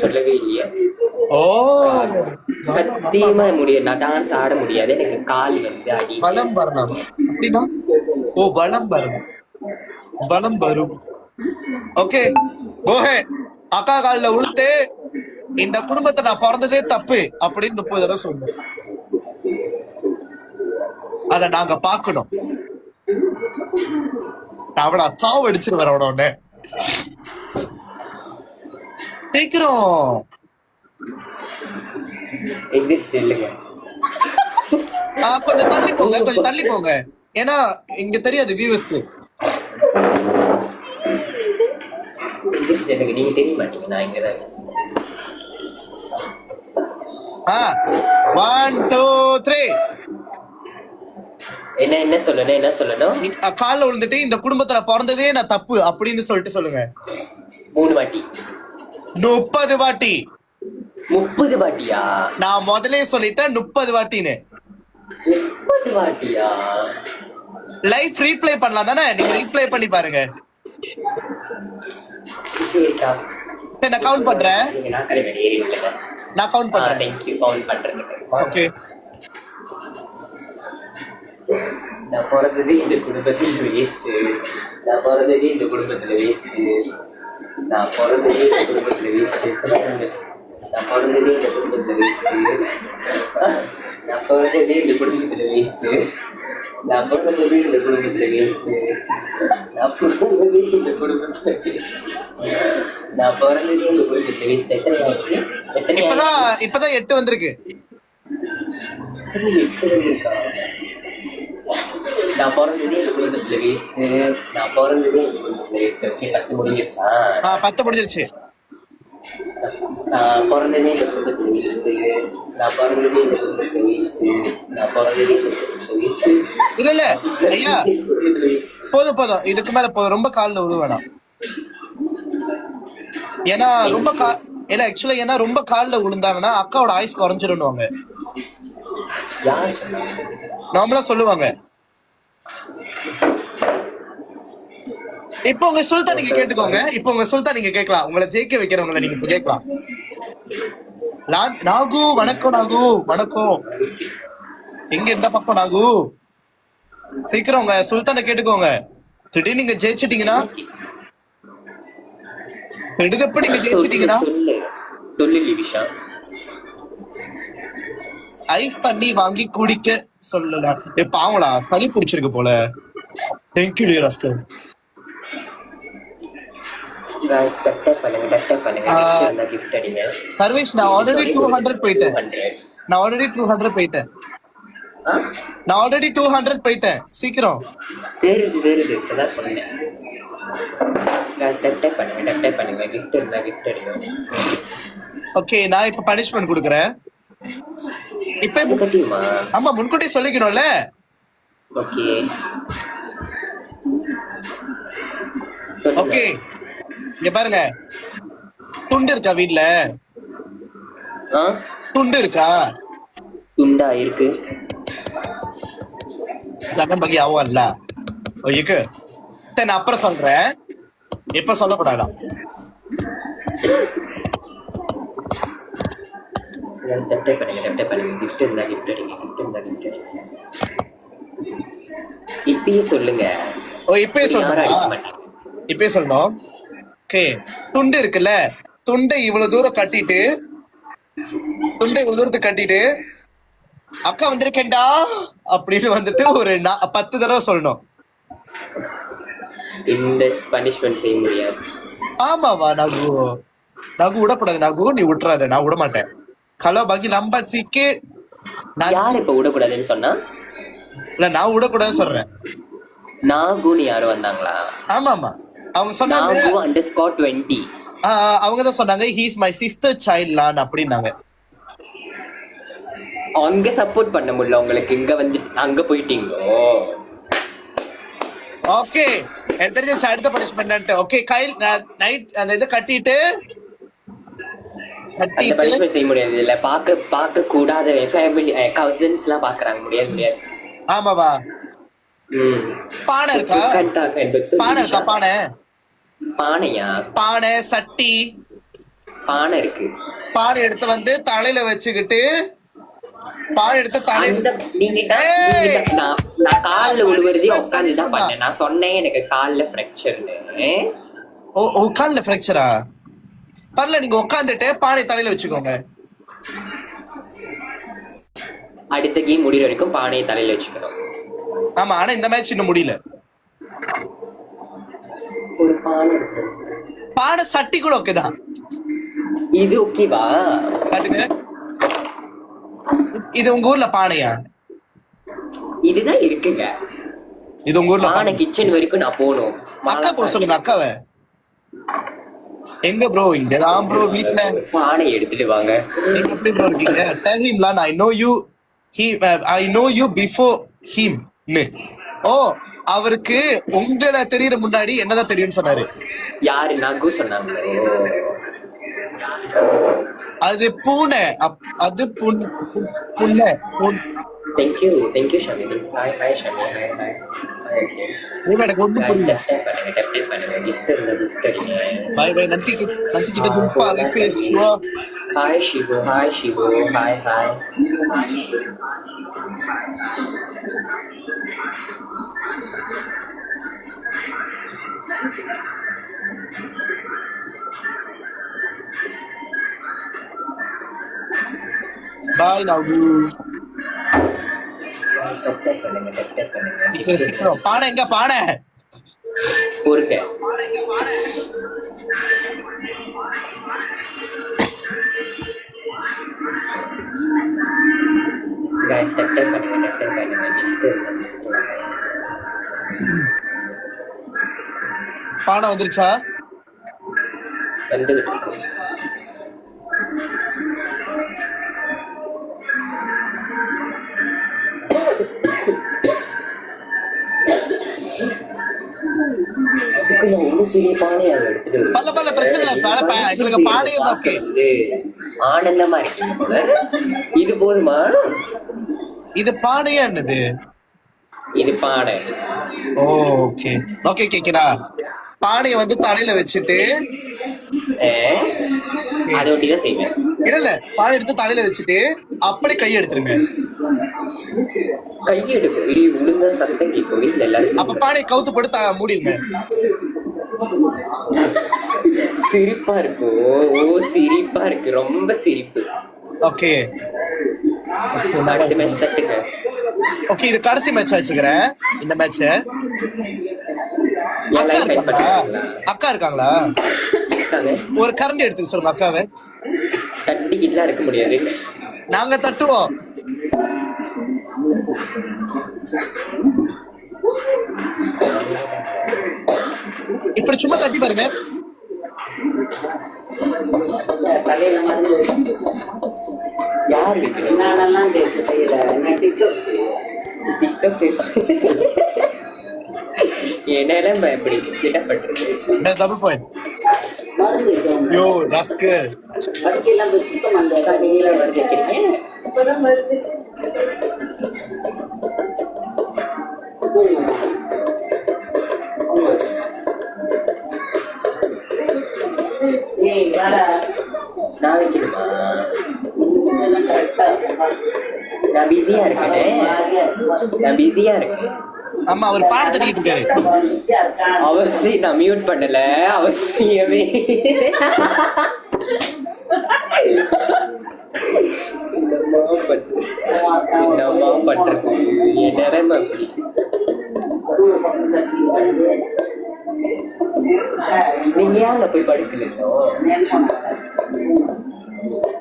சொல்லவே இல்லையே. சத்தியமா முடியாது. நான் டான்ஸ் ஆட முடியாது. எனக்கு கால் வந்து அடி பலம் வரணும் அப்படின்னா பலம் வரும். ஓகே ஓஹே அக்கா கால்ல உளுத்து இந்த குடும்பத்தை நான் பிறந்ததே தப்பு அப்படின்னு 30 தடவை சொல்லணும். அத நாங்க பாக்கணும். அவள சாவு அடிச்சிட்டு வர உடனே சீக்கிரம் கொஞ்சம் தள்ளி போங்க. ஏன்னா இங்க தெரியாது வியூவர்ஸ்க்கு. நீங்க தெரிய மாட்டீங்க. நான் இங்கதான் 1 2 3 என்ன சொல்லணும்? கால்ல விழுந்துட்டு இந்த குடும்பத்துல பிறந்ததே நான் தப்பு அப்படின்னு சொல்லிட்டு சொல்லுங்க. 3 வாட்டி 30 வாட்டி 30 வாட்டியா? நான் முதலே சொல்லிட்டேன் 30 வாட்டின்னு. 30 வாட்டியா? லைஃப் ரீப்ளே பண்ணலாம் தானே? நீங்க ரீப்ளே பண்ணி பாருங்க. சரி நான் கவுண்ட் பண்றேன். நான் கவுண்ட் பண்றேன். थैंक यू கவுண்ட் பண்றதுக்கு. ஓகே. நான் பிறந்ததே இந்த குடும்பத்தில் வேஸ்ட். நான் பிறந்ததே இந்த குடும்பத்துல வேஸ்ட். நான் பிறந்ததே இந்த குடும்பத்துல வேஸ்ட். நான் பிறந்ததே இந்த குடும்பத்துல வேஸ்ட். நான் பிறந்ததே இந்த குடும்பத்துல வேஸ்ட். நான் பிறந்ததே இந்த குடும்பத்துல வேஸ்ட். நான் பிறந்ததே இந்த குடும்பத்துல நான் பிறந்ததே இந்த குடும்பத்துல வேஸ்ட். எத்தனை ஆச்சு? இப்பதான் 8 வந்திருக்கு. 8 வந்திருக்கா? நான் பிறந்ததே இந்த குடும்பத்துல வேஸ்ட். நான் பிறந்ததே இந்த குடும்பத்துல வேஸ்ட். ஓகே 10 முடிஞ்சிருச்சா? 10 முடிஞ்சிருச்சு. நான் பிறந்ததே இந்த குடும்பத்துல வேஸ்ட். நான் பிறந்ததே இந்த குடும்பத்துல வேஸ்ட். நான் பிறந்ததே இந்த குடும்பத்துல வேஸ்ட். இல்ல ஐயா போதும் இதுக்கு மேல போதும். ரொம்ப கால்ல விழ வேணாம். ஏன்னா ரொம்ப கால்ல விழுந்தாங்கன்னா அக்காவோட ஆயுஸ் குறைஞ்சிருவாங்க. நார்மலா சொல்லுவாங்க. இப்போ உங்க சுல்தான் நீங்க கேட்டுக்கோங்க. இப்போ உங்க சுல்தான் நீங்க கேட்கலாம். உங்களை ஜெயிக்க வைக்கிறவங்களை நீங்க கேட்கலாம். நாகு வணக்கம். நாகு வணக்கம். எங்க இந்த பக்கம் நாகு? சீக்கிரம் உங்க சுல்தானை கேட்டுக்கோங்க. திடீர்னு நீங்க ஜெயிச்சிட்டீங்கன்னா நீங்க ஜெயிச்சிட்டீங்கன்னா ஐஸ் தண்ணி வாங்கி குடிக்க சொல்லலாம். பாவங்களா சளி பிடிச்சிருக்கு போல. தேங்க்யூ லியராஸ்டர். சர்வேஷ் நான் ஆல்ரெடி 200 போயிட்டேன். ஆ நான் ஆல்ரெடி 200 போயிட்டேன். சீக்கிரம். தெரியுது இப்பதான் சொன்னேன். டப் பண்ணுங்க கிஃப்ட் இருந்தா கிஃப்ட் எடுங்க. ஓகே, நான் இப்ப பனிஷ்மெண்ட் கொடுக்குறேன். இப்ப கட்டியுமா? ஆமா, முன்கூட்டியே சொல்லிக்கணும்ல. ஓகே ஓகே, இங்க பாருங்க, துண்டு இருக்கா வீட்ல? துண்டு இருக்கா? துண்டா இருக்கு. லகன் பகி ஆவல்ல. ஓகே சரி, நான் அப்புறம் சொல்றேன், இப்ப சொல்லக்கூடாதா? டப் பண்ணுங்க கிஃப்ட் இருந்தா கிஃப்ட் எடுங்க. இப்பயே சொல்லுங்க. ஓ, இப்பயே சொல்லணும். இப்பயே சொல்லணும். ஓகே, துண்டு இருக்குல்ல, துண்டை இவ்வளவு தூரம் கட்டிட்டு, அக்கா வந்திருக்கேன்டா அப்படின்னு வந்துட்டு ஒரு 10 தடவை சொல்லணும். இந்த பனிஷ்மெண்ட் செய்ய முடியாது. ஆமாவா? நாகு விடக்கூடாது. நாகு நீ விட்டுறாத, நான் விட மாட்டேன். கலோ பாக்கி லம்பா சிக்கே. யார் இப்ப விடக்கூடாதுன்னு சொன்னா? இல்ல, நான் விடக்கூடாதுன்னு சொல்றேன். நாகுன்னு யாரும் வந்தாங்களா? ஆமா, அவங்க சொன்னாங்க _20. அவங்கதான் சொன்னாங்க ஹீஸ் மை சிஸ்டர் சைல்ட்லான் அப்படின்னாங்க. அங்க சப்போர்ட் பண்ண முடியல உங்களுக்கு, இங்க வந்து அங்க போயிட்டீங்களோ? ஓகே, எனக்கு தெரிஞ்ச அடுத்த பனிஷ்மெண்ட். ஓகே, கைல் நைட் அந்த இதை கட்டிட்டு பனிஷ்மெண்ட் செய்ய முடியாது. இல்ல பார்க்க கூடாத ஃபேமிலி கசின்ஸ் எல்லாம் பாக்குறாங்க. முடியாது. ஆமாவா? பானை இருக்கா? பானையா? பானை, சட்டி. பானை இருக்கு. பானை எடுத்து வந்து தலையில வச்சுக்கிட்டு, நான் கால்ல விழுவதே உட்காந்து தான் பண்ணேன். நான் சொன்னேன் எனக்கு கால்ல ஃப்ராக்சர்னு. ஓ, கால்ல ஃப்ராக்சரா? பரல, நீங்க உட்காந்துட்டு பானை தலையில வச்சுக்கோங்க. அடுத்த கேம் முடிகிற வரைக்கும் பானையை தலையில வச்சுக்கணும். ஆமா, ஆனா இந்த மேட்ச் இன்னும் முடியல. ஒரு பானை சட்டி கூட ஓகேதான். இது ஓகேவா? காட்டுங்க. இது உங்க ஊர்ல பானையா? இதுதான் இருக்குங்க. இது உங்க ஊர்ல பானை கிச்சன் வரைக்கும் நான் போகணும். அக்கா போக சொல்லுங்க, அக்காவை. எங்க ப்ரோ? இங்கதான் ப்ரோ வீட்ல. பானை எடுத்துட்டு வாங்க. நீங்க எப்படி ப்ரோ இருக்கீங்க? Tell him la, I know you before him. ஓ, அவருக்கு உங்களை தெரியற முன்னாடி என்னதான் தெரியும்னு சொன்னாரு. யாரு? நாகு சொன்னாங்களோ? அது பூனை. அது புண்ணை. Thank you ஷமினி. ஹாய் ஷமினி. ஹாய். எனக்கு ஒண்ணு புரியல. பண்ணுங்க gift இருந்தா gift அடிங்க. பை நந்தி கிட்ட ஜும்பா ஃபேஸ் ஷோ. Hi Shivu. Hi. Bye Nagu. பண்ணுங்க. சீக்கிரம். பானை எங்க? பானை பொறுக்க. guys tap பண்ணுங்க. பானை வந்துருச்சா? வந்து பல பிரச்சனை இல்ல. பானை ஓகே, ஆனந்தமா இருக்கீங்க போல. இது போதுமா? இது பானையா என்னது? இது பானை. ஓகே கேக்குறா. பானையை வந்து தலையில வச்சுட்டு அதை ஒட்டிதான் செய்வேன். இல்ல, பானை எடுத்து தலையில வச்சுட்டு அப்படி கை எடுத்துருங்க. கை எடுக்கும் ஒழுங்கா சத்தம் கேட்கும் வீட்டுல எல்லாரும். அப்ப பானை கவுத்து போட்டு மூடிடுங்க. சிரிப்பா இருக்கு. சிரிப்பா இருக்கு, ரொம்ப சிரிப்பு. ஓகே, அடுத்த மேட்ச் தட்டுங்க. ஓகே, இது கடைசி மேட்ச் வச்சுக்கிறேன். இந்த மேட்ச் அக்கா இருக்காங்களா? ஒரு கரண்டி எடுத்து சொல்லுங்க அக்காவை. தட்டிக்கிட்டுலாம் இருக்க முடியாது. நாங்க தட்டுவோம். இப்படி சும்மா தட்டி பாருங்க. தலையில வந்து யார் இருக்கு? நானெல்லாம் செய்யல, டிக்டாக் என்னால இப்படி திட்டப்பட்டிருக்கு. Double point. யோ ரஸ்கு படிக்கலாம் சுத்தம் அந்த கடையில வருகிறீங்க. நான் வைக்கணுமா? நான் பிஸியா இருக்கேன். ஆமா அவர் பாட தட்டிக்கிட்டு இருக்காரு. அவசியம் நான் மியூட் பண்ணல. அவசியமே என்னமா பண்றது? என்னமா நீங்க ஏன் போய் படிக்கலோ?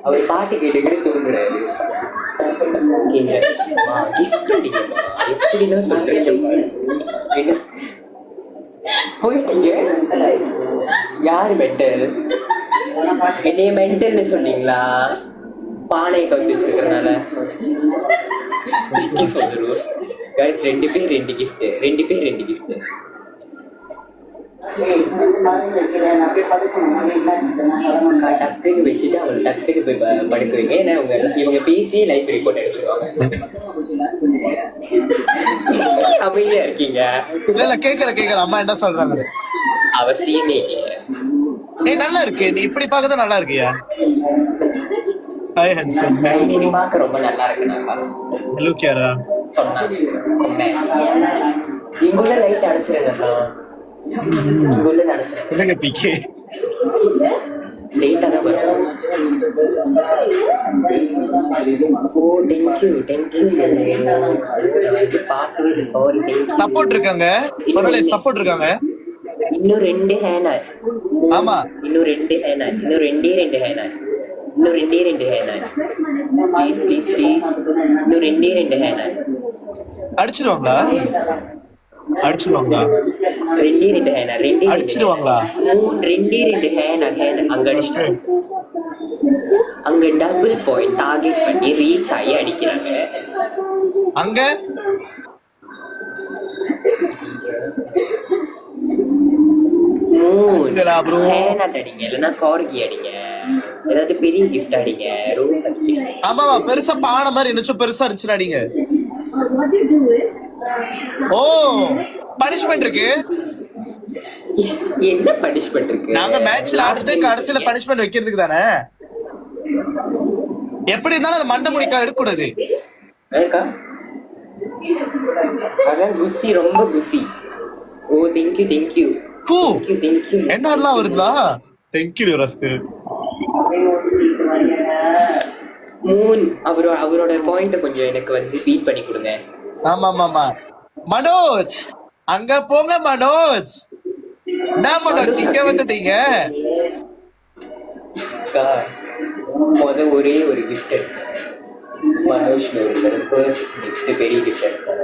அவர் பாட்டு கேட்டுக்கிட்டு தூங்குறாரு. கிஃப்ட் அடிக்கமா? எப்படிலாம் சொல்றீங்க? போயிட்டீங்க. யாரு மென்டல்? என்னைய மென்டல்னு சொன்னீங்களா? பானை கவுத்து வச்சிருக்கிறனால. கைஸ் 2 பேர் 2 gift. டக்குன்னு வச்சுட்டு அவங்க டக்குன்னு போய் படுக்க வைங்க. ஏன்னா இவங்க பேசி லைஃப் ரிப்போர்ட் அடிச்சிருவாங்க. அமைதியா இருக்கீங்க. இல்ல கேக்குற அம்மா என்ன சொல்றாங்க? அவசியமே நல்லா இருக்கு. நீ இப்படி பார்க்கதான் நல்லா இருக்கியா? ஹாய் ஹன்சன். நீ பார்க்க ரொம்ப நல்லா இருக்கு. ஹலோ கியாரா சொன்னாங்க. இங்குள்ள லைட் அடிச்சிருங்க. இங்குள்ள அடிச்சிருங்க. என்னங்க பிகே லேட்டா தான் வரும். ஓ தேங்க்யூ பார்க்கவே இல்லை. சாரி. சப்போர்ட் இருக்காங்க. பரவாயில்ல சப்போர்ட் இருக்காங்க. இன்னும் 2 ஹேனர். ஆமா இன்னும் 2 ஹேனர். இன்னும் 2 ஹேனர். ப்ளீஸ் இன்னும் 2 ஹேனர். அடிச்சிருவாங்களா? 2 ஹேனர். அடிச்சிருவாங்களா? 2 ஹேனர். அங்க அடிச்சிட்டு அங்க டபுள் பாயிண்ட் டார்கெட் பண்ணி ரீச் ஆகி அடிக்கிறாங்க. அங்க அடிங்க, இல்லைன்னா கார்கி அடிங்க. ஏதாவது பெரிய கிஃப்ட் அடிங்க. ரோஸ் அடிங்க. ஆமாவா பெருசா பானை மாதிரி இன்னும் பெருசா இருந்துச்சுன்னு அடிங்க. ஓ பனிஷ்மெண்ட் இருக்கு. என்ன பனிஷ்மெண்ட் இருக்கு? நாங்க மேட்ச்ல ஆடுறது கடைசியில பனிஷ்மெண்ட் வைக்கிறதுக்கு தானே. எப்படி இருந்தாலும் அது மண்டை முடிக்கா எடுக்கக்கூடாது. அதான் குசி, ரொம்ப குசி. ஓ தேங்க்யூ. என்னலாம் வருதுலா? தேங்க்யூ ரஸ்கு. மூன் அவரோட பாயிண்ட் கொஞ்சம் எனக்கு வந்து பீட் பண்ணி கொடுங்க. ஆமா மனோஜ் அங்க போங்க. மனோஜ் இங்க வந்துட்டீங்க. ஒரே ஒரு கிஃப்ட் அடிச்சேன். மனோஜ் ஃபர்ஸ்ட் கிஃப்ட் பெரிய கிஃப்ட் அடிச்சேன்.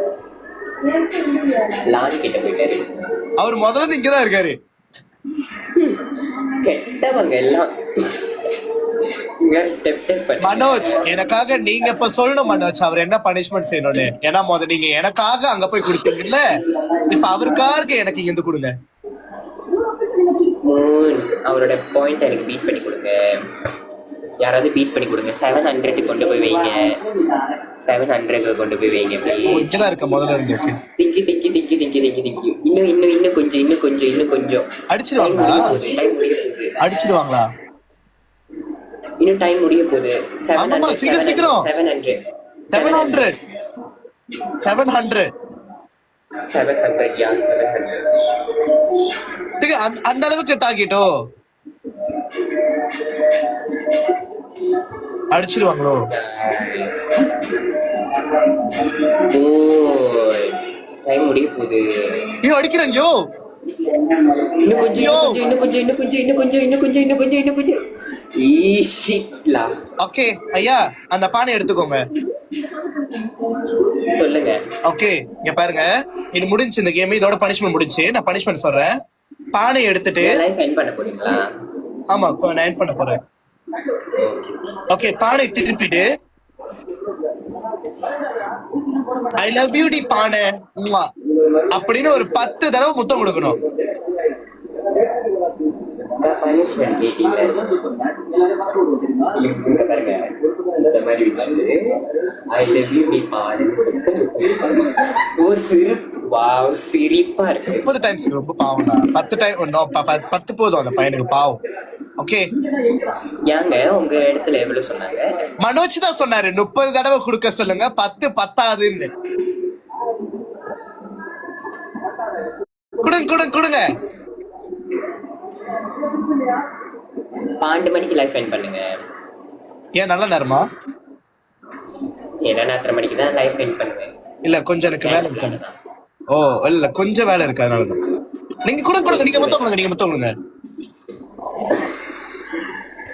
லான் கிட்ட போயிட்டாரு. அவர் முதல்ல இங்கதான் இருக்காரு. கெட்டவங்க எல்லாம். மனோஜ் எனக்காக நீங்க இப்ப சொல்லணும் மனோஜ் அவர் என்ன பனிஷ்மெண்ட் செய்யணும்னு. ஏன்னா நீங்க எனக்காக அங்க போய் கொடுத்தீங்கல்ல, இப்ப அவருக்காக எனக்கு இங்க இருந்து கொடுங்க. அவரோட பாயிண்ட் எனக்கு பீட் பண்ணி கொடுங்க. யாராவது பீட் பண்ணி கொடுங்க. 700 கொண்டு போய் வைங்க. 700 கொண்டு போய் வைங்க ப்ளீஸ். இங்கதான் இருக்க முதல்ல இருந்து. திங்கி இன்னும் கொஞ்சம் அடிச்சிடுவாங்களா? இன்னும் டைம் முடிய போகுது. சீக்கிரம் 700 அந்த அளவுக்கு டாக்கிட்டோ அடிச்சிடுவாங்களோ? டைம் முடிய போகுது. அடிக்கிறாங்க. இன்னும் கொஞ்சம். ஓகே ஐயா அந்த பானை எடுத்துக்கோங்க. சொல்லுங்க. ஓகே இங்க பாருங்க, இது முடிஞ்சு இந்த கேம், இதோட பனிஷ்மெண்ட் முடிஞ்சு. நான் பனிஷ்மெண்ட் சொல்றேன். பானை எடுத்துட்டு, லைஃப் எண்ட் பண்ண போறீங்களா? ஆமா நான் என் பண்ண போறேன். ஓகே பானை திருப்பிட்டு ஐ லவ் யூ டி பானை உம்மா அப்படின்னு ஒரு 10 தடவை முத்தம் கொடுக்கணும். பனிஷ்மெண்ட் கேட்டீங்க. இங்க பாருங்க, இந்த மாதிரி வச்சுட்டு ஐ லவ் யூ டி பாடுன்னு சொல்லிட்டு ஒரு சிரிப்பு. வாவ், சிரிப்பா இருக்கு. 30 டைம்ஸ் ரொம்ப பாவம் தான். 10 டைம் 10 போதும் அந்த பையனுக்கு பாவம். ஓகே ஏங்க உங்க இடத்துல எவ்வளவு சொன்னாங்க? மனோஜ் தான் சொன்னாரு 30 தடவை கொடுக்க சொல்லுங்க, 10 பத்தாதுன்னு. கொடுங்க கொடுங்க கொடுங்க. 12 மணிக்கு லைஃப் எண்ட் பண்ணுங்க. ஏன் நல்ல நேரமா? ஏன்னா நான் அத்தனை மணிக்கு தான் லைஃப் எண்ட் பண்ணுவேன். இல்ல கொஞ்சம் எனக்கு வேலை இருக்கு. ஓ இல்ல கொஞ்சம் வேலை இருக்கு, அதனாலதான். நீங்க கூட கொடுங்க, நீங்க மொத்தம் கொடுங்க, நீங்க மொத்தம் கொடுங்க.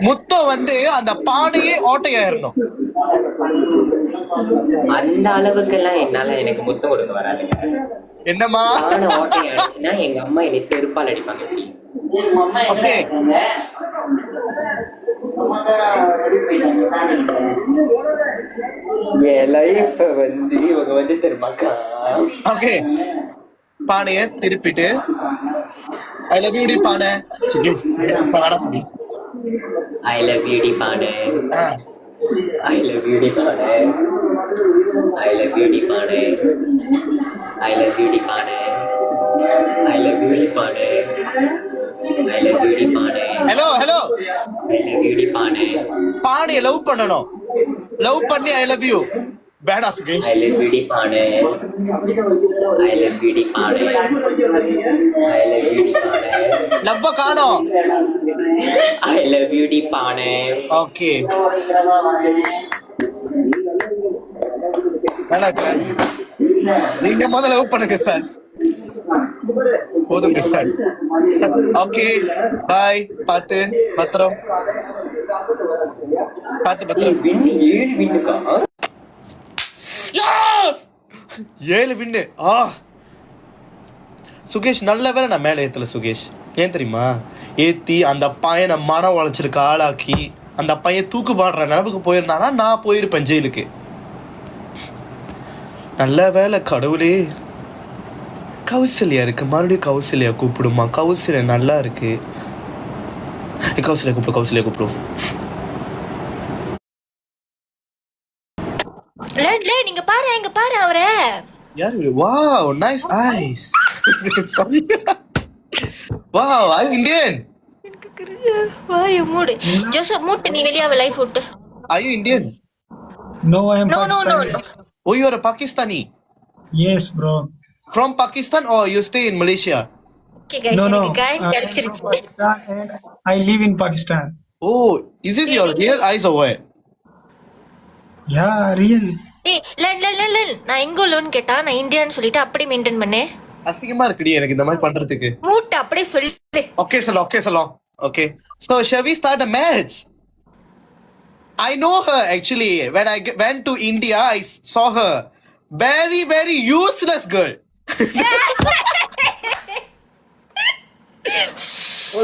முத்தம் வந்து அந்த பானையே ஓட்டையாயிரணும். அந்த அளவுக்கு எல்லாம் என்னால எனக்கு முத்தம் கொடுக்க வராதுங்க. என்னமா பானை ஓட்டை ஆயிடுச்சுன்னா எங்க அம்மா என்னை செருப்பால் அடிப்பாங்க. ஓகே என் லைஃப் வந்து இவங்க வந்து தெரியுமாக்கா. ஓகே பானைய திருப்பிட்டு ஐ லவ் யூ டி பானை. ஐ லவ் யூ டி பானை, ஐ லவ் யூ டி பானை, ஐ லவ் யூ டி பானை, ஐ லவ் யூ டி பானை, ஐ லவ் யூ டி பானை, ஐ லவ் யூ டி பானை. Hello hello, I love you டி பானை. பானைய லவ் பண்ணணும். லவ் பண்ணி ஐ லவ் யூ வேடா சுகேஷ். ஐ லவ் யூ டி பானை, ஐ லவ் யூ டி பானை, ஐ லவ் யூ டி பானை. லவ்வ காணோம். ஐ லவ் யூ டி பானை. ஓகே நீங்க முதல்ல லவ் பண்ணுங்க சார், போதுங்க சார். ஓகே பாய், பார்த்து பத்திரம், பார்த்து பத்திரம். வின்னு 7 வின்னுக்கா? 7 வின்னு. சுகேஷ் நல்ல வேலை நான் மேலே ஏத்தல சுகேஷ். ஏன் தெரியுமா? ஏத்தி அந்த பையனை மன உழைச்சிருக்கு ஆளாக்கி அந்த பையன் தூக்கு பாடுற நிலவுக்கு போயிருந்தானா நான் போயிருப்பேன் ஜெயிலுக்கு. நல்ல வேலை கடவுளே. கௌசல்யா இருக்கு, மறுபடியும் கௌசல்யா கூப்பிடுமா? கௌசல்யா நல்லா இருக்கு. கௌசல்யா கூப்பிடு, கௌசல்யா கூப்பிடும். நீங்க பாரு, எங்க பாரு அவரை. யாரு? Wow nice eyes. Wow I Indian. வாய மூடு ஜோசப், மூட்டு நீ வெளியே அவ லைஃப் விட்டு. Are you Indian? No, I am No, no, no, Pakistani. no. Oh, you are a Pakistani. Yes, bro. From Pakistan or you stay in Malaysia? Okay guys, No, no. எனக்கு காயம் கிடைச்சிருச்சு. Pakistan and I live in Pakistan. Oh, is this your real eyes or what? Yeah, real. ஏய் நான் எங்க உள்ளவன்னு கேட்டா நான் இந்தியான்னு சொல்லிட்டு அப்படியே மெயின்டைன் பண்ணேன். அசிங்கமா இருக்குடி எனக்கு இந்த மாதிரி பண்றதுக்கு. மூட்டு அப்படியே சொல்லு. Okay, Salon. Okay, Salon. Okay. So, shall we start a match? I know her actually. When I went to India, I saw her. Very, very useless girl.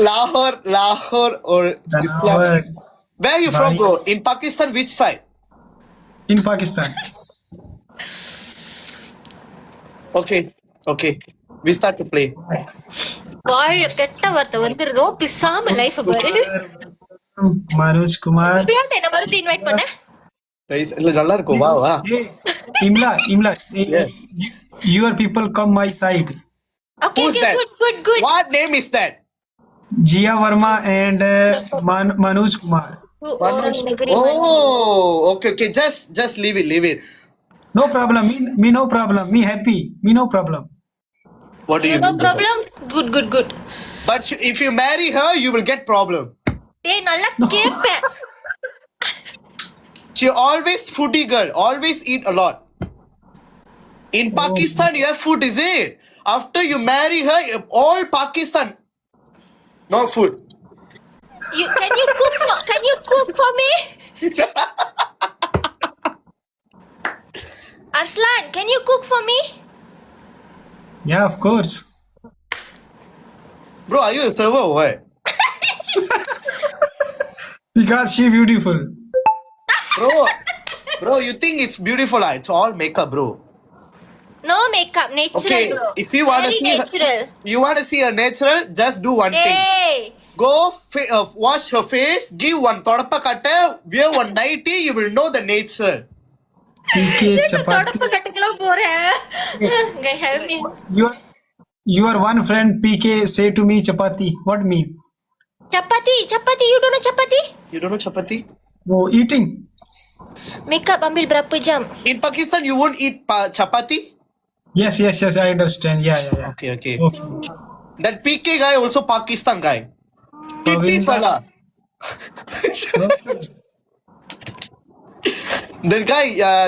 Lahore or Islam. Lahore. Where are you from, bro? In Pakistan, which side? In Pakistan. Okay. We start to play. வாய் கெட்ட வார்த்தை வந்துருதோ, பிசாம life பாரு. Manoj Kumar. பியாண்ட என்ன மறுபடியும் invite பண்ண? Guys, இல்ல நல்லா இருக்கும். வா. Hey, Imla. Yes. Your people come my side. Okay, Who's that? good. What name is that? Jia Verma and Manoj Kumar. Oh, okay. Just leave it. No problem. Me no problem. Me happy. Me no problem. What do you No mean? problem. Good. But if you marry her, you will get problem. டேய் நல்லா கேப்பேன். She always foodie girl, always eat a lot. In Pakistan, you have food, is it? After you marry her, all Pakistan, no food. Can you cook for me? Arslan, can you cook for me? Yeah, of course. Bro, are you a server or what? Because she beautiful. Bro, you think it's beautiful? It's all makeup, bro. No makeup, natural Okay, bro. if you want to Very see natural. you want to see her natural, just do one thing. Hey, Go wash her face, give one todappa katta, wear one nighty, you will know the natural. PK chapati. தொடப்பு கட்டுக்கெல்லாம் போறேன். Guy, help me. Your one friend PK say to me chapati. What mean? Chapati, you don't know chapati? You don't know chapati? Oh, eating. Makeup ambil berapa jam? In Pakistan, you won't eat chapati? Yes, I understand. Yeah. Okay. Okay. That PK guy also Pakistan guy. Kitty Govinda. fella. That guy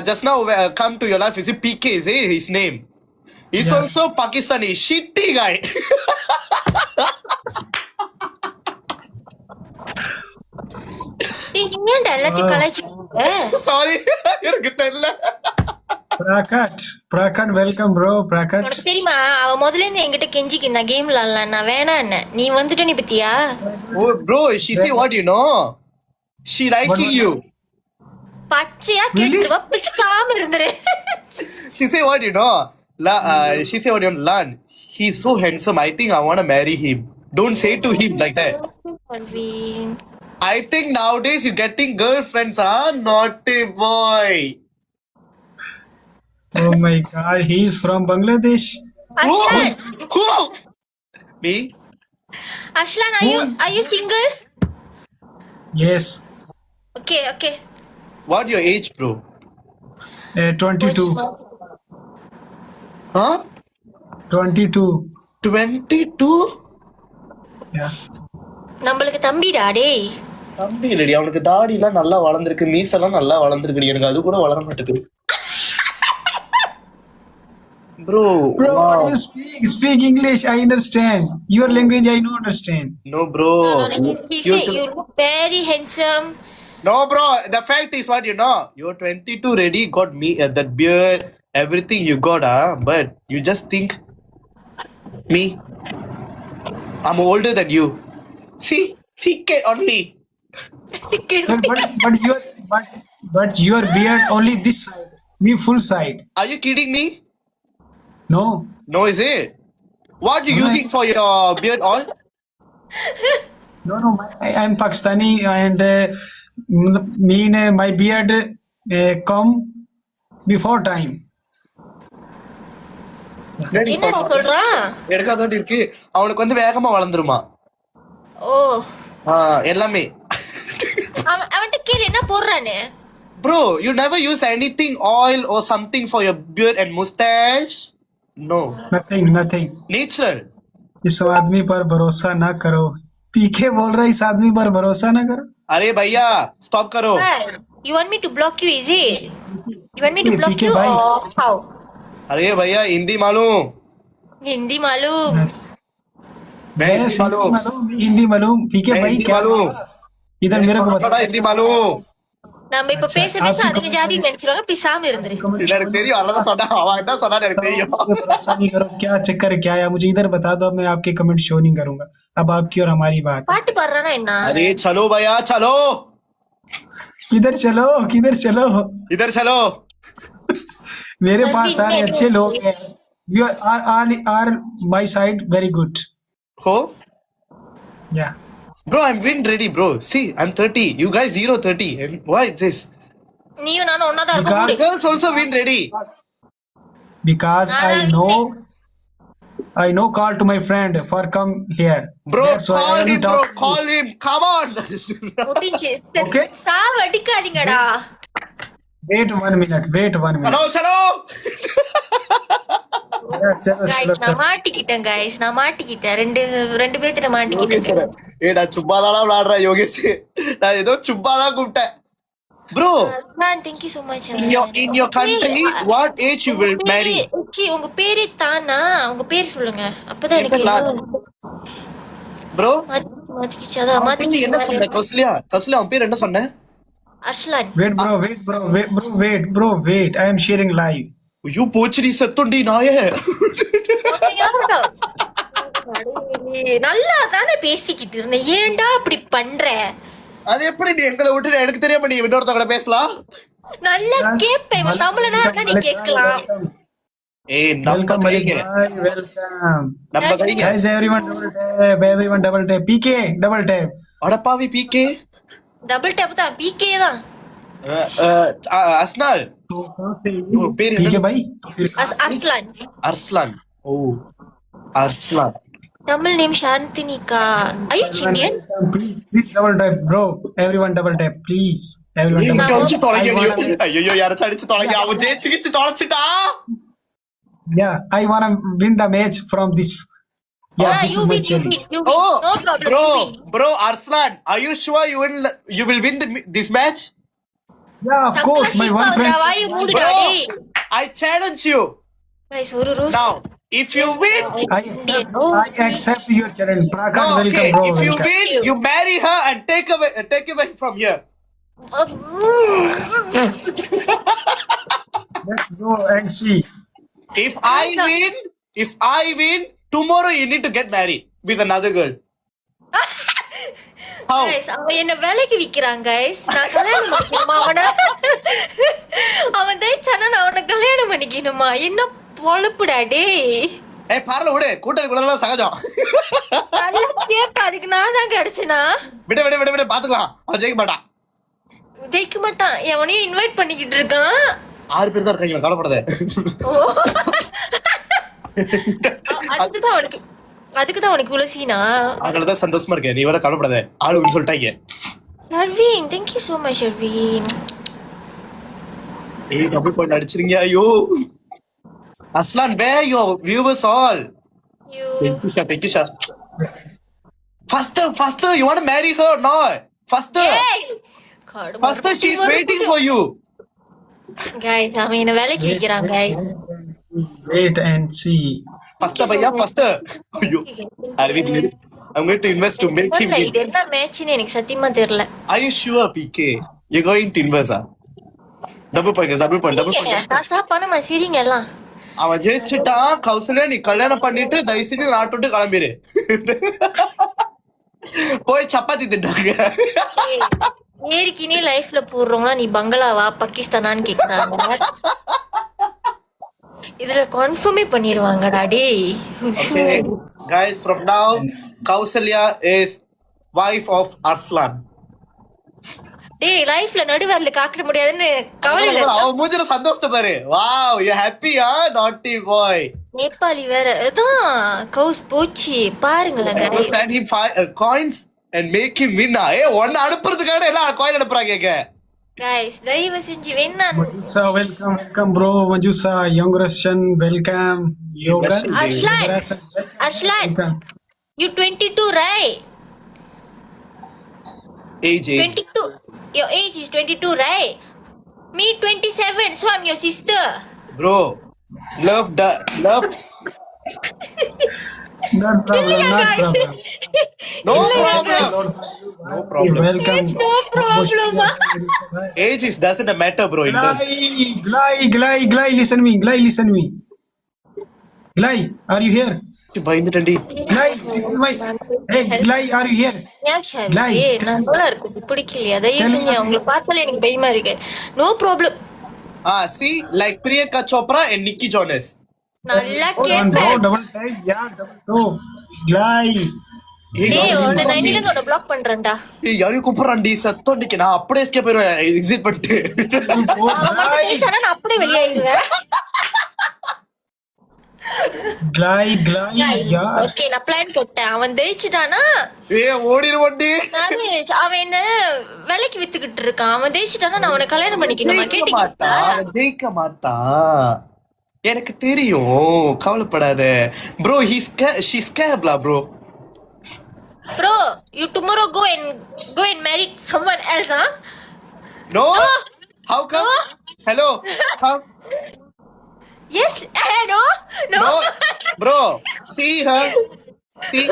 just now come to your life. Is it PK? Is it his name? He's Yeah. also Pakistani. Shitty guy. டேய், நீங்க ஏன்டா எல்லாத்தையும் கலாய்ச்சிட்டீங்க? Sorry. எனக்கு தெரியல. Prakat, welcome bro. Prakat. உனக்கு தெரியுமா அவ முதல்ல இருந்து என்கிட்ட கெஞ்சிக்கிந்தா கேம் விளாடலாம் நான் வேணாம் என்ன நீ வந்துட்டு நீ பத்தியா Oh, bro, she say what you know? She liking you. பச்சையா கேட்டுருவா பிஸ்காம இருந்துரு She say what you know? She say what you know? Lan, he's so handsome. I think I want to marry him. Don't say to him like that. I think nowadays you getting girlfriends, naughty boy. Oh my God, he is from Bangladesh. Arslan, Who? Me? Arslan, are you single? Yes, Okay. What your age, bro? 22. Huh? 22. 22? Yeah. நம்மளுக்கு தம்பிடா டேய் தம்பி இல்லடி, அவனுக்கு தாடி எல்லாம் நல்லா வளர்ந்துருக்கு, மீசெல்லாம் நல்லா வளர்ந்துருக்கு, எனக்கு அது கூட வளர மாட்டேங்குது. Bro, Bro, wow. what you speak English? I understand. Your language I don't understand. No, bro. he say you look very handsome. No, bro. The fact is what you know. You're 22 ready, got me that beard, everything you got, but you just think me. I'm older than you. See, kid only. But your beard only this side. Me full side. Are you kidding me? No. No, is it? What you using for your beard all? No. I'm Pakistani and my beard come before time. என்னடா சொல்றான் எடுக்காதோடி இருக்கு. அவனுக்கு வந்து வேகமா வளர்ந்துருமா. ஓ எல்லாமே. அவன்கிட்ட கேளு என்ன போடுறானு Bro, you never use anything oil or something for your beard and mustache? No. Nothing. Natural. इस आदमी पर भरोसा ना करो. पीके बोल रहा है इस आदमी पर भरोसा ना करो. अरे भैया, stop करो. You want me to block you, is it? You want me to Hey, block PK you bhai. or how? अरे भैया, हिंदी मालूम. हिंदी मालूम मैं Yes, हिंदी मालूम. हिंदी मालूम. पीके मैं भाई हिंदी क्या मालूम. इधर मेरे को बड़ा बता. हिंदी मालूम. நம்ம இப்ப பேச அதுக்கு ஜாதி நினைச்சிருவாங்க பிசாம இருந்துரு எனக்கு தெரியும், அதான் சொன்னா. அவன் என்ன சொன்னா எனக்கு தெரியும். भरोसा नहीं करो. क्या चक्कर क्या है मुझे इधर बता दो. मैं आपके कमेंट शो नहीं करूंगा. अब आपकी और हमारी बात. பாட்டு பாடுறானா என்ன अरे चलो भैया, चलो. किधर चलो. इधर चलो. मेरे पास सारे अच्छे लोग हैं. You are my side very good. हो? Yeah. Bro, I'm win ready, bro. See, I'm 30. You guys 0-30. And why is this? நீயும் நானும் ஒன்னாதான் The இருக்கும் girls also win ready. Because I know call to my friend for come here. Bro, That's why I call only him, talk bro. to you. Call him. Come on. முடிஞ்சு Okay. சாவ அடிக்காதீங்கடா Wait 1 minute. चलो, चलो. Yeah, चलो. நான் மாட்டிக்கிட்டேன் guys நான் மாட்டிக்கிட்டேன் ரெண்டு பேர்த்திட்ட மாட்டிக்கிட்டேன் ஏய், நான் சும்மா தான் விளையாடுறேன் யோகேஷ். நான் ஏதோ சும்மா தான் கூப்பிட்டேன். Bro, thank you so much in your country, what age you will marry? உங்க பேரே தானா உங்க பேர் சொல்லுங்க அப்பதான் எனக்கு என்ன Bro, மாத்திக்கிச்சு அதான் நீ என்ன சொன்ன? கௌசல்யா, அவன் பேர் என்ன சொன்ன? அர்ஷ்லான் Wait, bro. Wait. I am sharing live. ஐயோ போச்சுடி செத்தோண்டி நாயே. அவன் யாருடா? கடவுளே, நல்லா தானே பேசிக்கிட்டு இருந்தேன், ஏன்டா அப்படி பண்ற? அது எப்படி நீ எங்களை விட்டு எனக்கு தெரியாம நீ இன்னொருத்தவங்க பேசலாம்? நல்லா கேப்பேன், இவன் தமிழனா இருந்தா நீ கேட்கலாம். ஏய் நம்ம Welcome, Malik கைங்க, bhai. Welcome. நம்ம கைங்க. Guys, everyone double tap. Everyone double tap. PK, double tap. அடப்பாவி பிகே. டபுள் டேப் தான், பிகே தான். அஸ்னால் So, कहाँ से वो पेड़ है ना? PK भाई? அர்ஸ்லான். அர்ஸ்லான். ஓ அர்ஸ்லான். தமிழ் நேம் சாந்தினிகா. ஐயோ Indian. Please double tap, bro. Everyone double tap, please. Everyone ஏய், double இங்க tap. அடிச்சு தொலைங்க I நீ. wanna- ஐயோ யாராச்சும் அடிச்சு தொலைங்க. அவன் ஜெயிச்சு கிச்சு தொலைச்சிட்டா. Yeah, I wanna win the match from this. Yeah, this you is my win, you challenge. win, you win. Oh, No problem, bro, you win. bro, Arslan, are you sure you will win this match? Yeah, of course, my one friend. வாயை மூடுடா, Bro, டேய். I challenge you. Guys, ஒரு rose. Now, if you win, I accept your challenge. Prakan, no, okay, welcome, bro. if you Welcome. win, you marry her and take away from here. Let's go and see. If I win, tomorrow you need to get married with another girl. How? Guys, அவன் என்ன வேலைக்கு விக்கிறான் guys. நான் கல்யாணம் பண்ணிக்கணுமா அவனை? அவன் தைச்சானா நான் அவனை கல்யாணம் பண்ணிக்கணுமா? என்ன பொழப்புடா டேய். ஏய் பார்ல விடு, கூட்டணி கூடலாம் சகஜம். நல்லா கேப்ப, அதுக்கு நான் தான் கிடைச்சனா? விடு பாத்துக்கலாம். அவன் ஜெயிக்க மாட்டான். ஜெயிக்க மாட்டான், எவனையும் இன்வைட் பண்ணிக்கிட்டு இருக்கான். 6 பேர் தான் இருக்காங்க, கவலைப்படாத. அதுக்குதான் உனக்கு இவ்வளவு சீனா? அதனாலதான் சந்தோஷமா இருக்கேன். நீ வேற கவலைப்படாத. ஆளுன்னு சொல்லிட்டாங்க. Sharveen, thank you so much Sharveen. ஏய் டபுள் பாயிண்ட் அடிச்சிருங்க. ஐயோ Aslan, where your viewers all? Thank you sir. Faster, you want to marry her or not? Faster, she is waiting for you. Guys, அவன் என்ன வேலைக்கு விக்கிறான் guys. Wait and see. Faster Bhaiya, faster. ஐயோ Aravind, I'm going to invest to make him win. இது என்ன மேட்ச்னு எனக்கு சத்தியமா தெரியல. Are you sure PK? You're going to invest double point. காசா பணமா சிரிங்க எல்லாம். அவன் ஜெயிச்சுட்டா கௌசல்யா, நீ கல்யாணம் பண்ணிட்டு தயவு செஞ்சு நாட்டு விட்டு கிளம்பிரு. போய் சப்பாத்தி திட்டாங்க. ஏரிக்கினே லைஃப்ல போடுறோம்னா நீ பங்களாவா பாகிஸ்தானான்னு கேக்குறாங்க. இதுல கன்ஃபார்மே பண்ணிடுவாங்கடா டேய். Okay, guys, from now, Kausalya is wife of Arslan. டேய் லைஃப்ல நடுவர்ல காக்க முடியாதுன்னு கவலை இல்ல. அவன் மூஞ்சில சந்தோஷத்தை பாரு. Wow, you happy, huh? Naughty boy. Nepali வேற. அதான் கவுஸ் போச்சு பாருங்களேன் I will guys. send him coins and make him win. ஒன்னு அனுப்புறதுக்காக எல்லாம் coin அனுப்புறாங்க. Guys, தயவு செஞ்சு வேணா. Majusa, welcome, bro. Majusa, young Russian, welcome. Yoga. Arslan, you 22, right? Age. 22. Your age is 22, right? Me 27, so I'm your sister. Bro, love. Not problem, not guys. problem. No problem. Welcome. It's no problem. Age doesn't matter, bro. Glai, listen me. Glai, are you here? பயந்துட்டேன்டி. Glai, this is my. Hey, Glai, are you here? ஏன் ஷர்வி, நல்லா இருக்கு பிடிக்கலையா? தயவு செஞ்சு அவங்கள பார்த்தாலே எனக்கு பயமா இருக்கு. No problem. See, like Priyanka Chopra and Nikki Jonas. நல்லா Bro, கேப்பேன். double tap, yeah, double tap. Glai. டேய் உன்னை நான் இன்னில இருந்து ப்ளாக் பண்றேன்டா. யாரையும் கூப்பிடுறான்டி சத்தோண்டிக்கு. நான் அப்படியே எஸ்கேப் ஆயிடுவேன் எக்ஸிட் பண்ணிட்டு. அவன் மட்டும் ஜெயிச்சானா நான் அப்படியே வெளியாயிருவேன். Glai, yeah. ஓகே, நான் பிளான் போட்டேன். அவன் ஜெயிச்சிட்டானா ஓடிடுவோண்டி. அவன் என்ன வேலைக்கு வித்துக்கிட்டு இருக்கான். அவன் ஜெயிச்சிட்டானா நான் அவனை கல்யாணம் பண்ணிக்கணுமா? ஜெயிக்க மாட்டான். எனக்கு தெரியும், கவலைப்படாத. Bro she's scared bro. Bro, you tomorrow go and marry someone else, huh? No. How come? Hello. How? Yes. No. No. Bro, see her. See.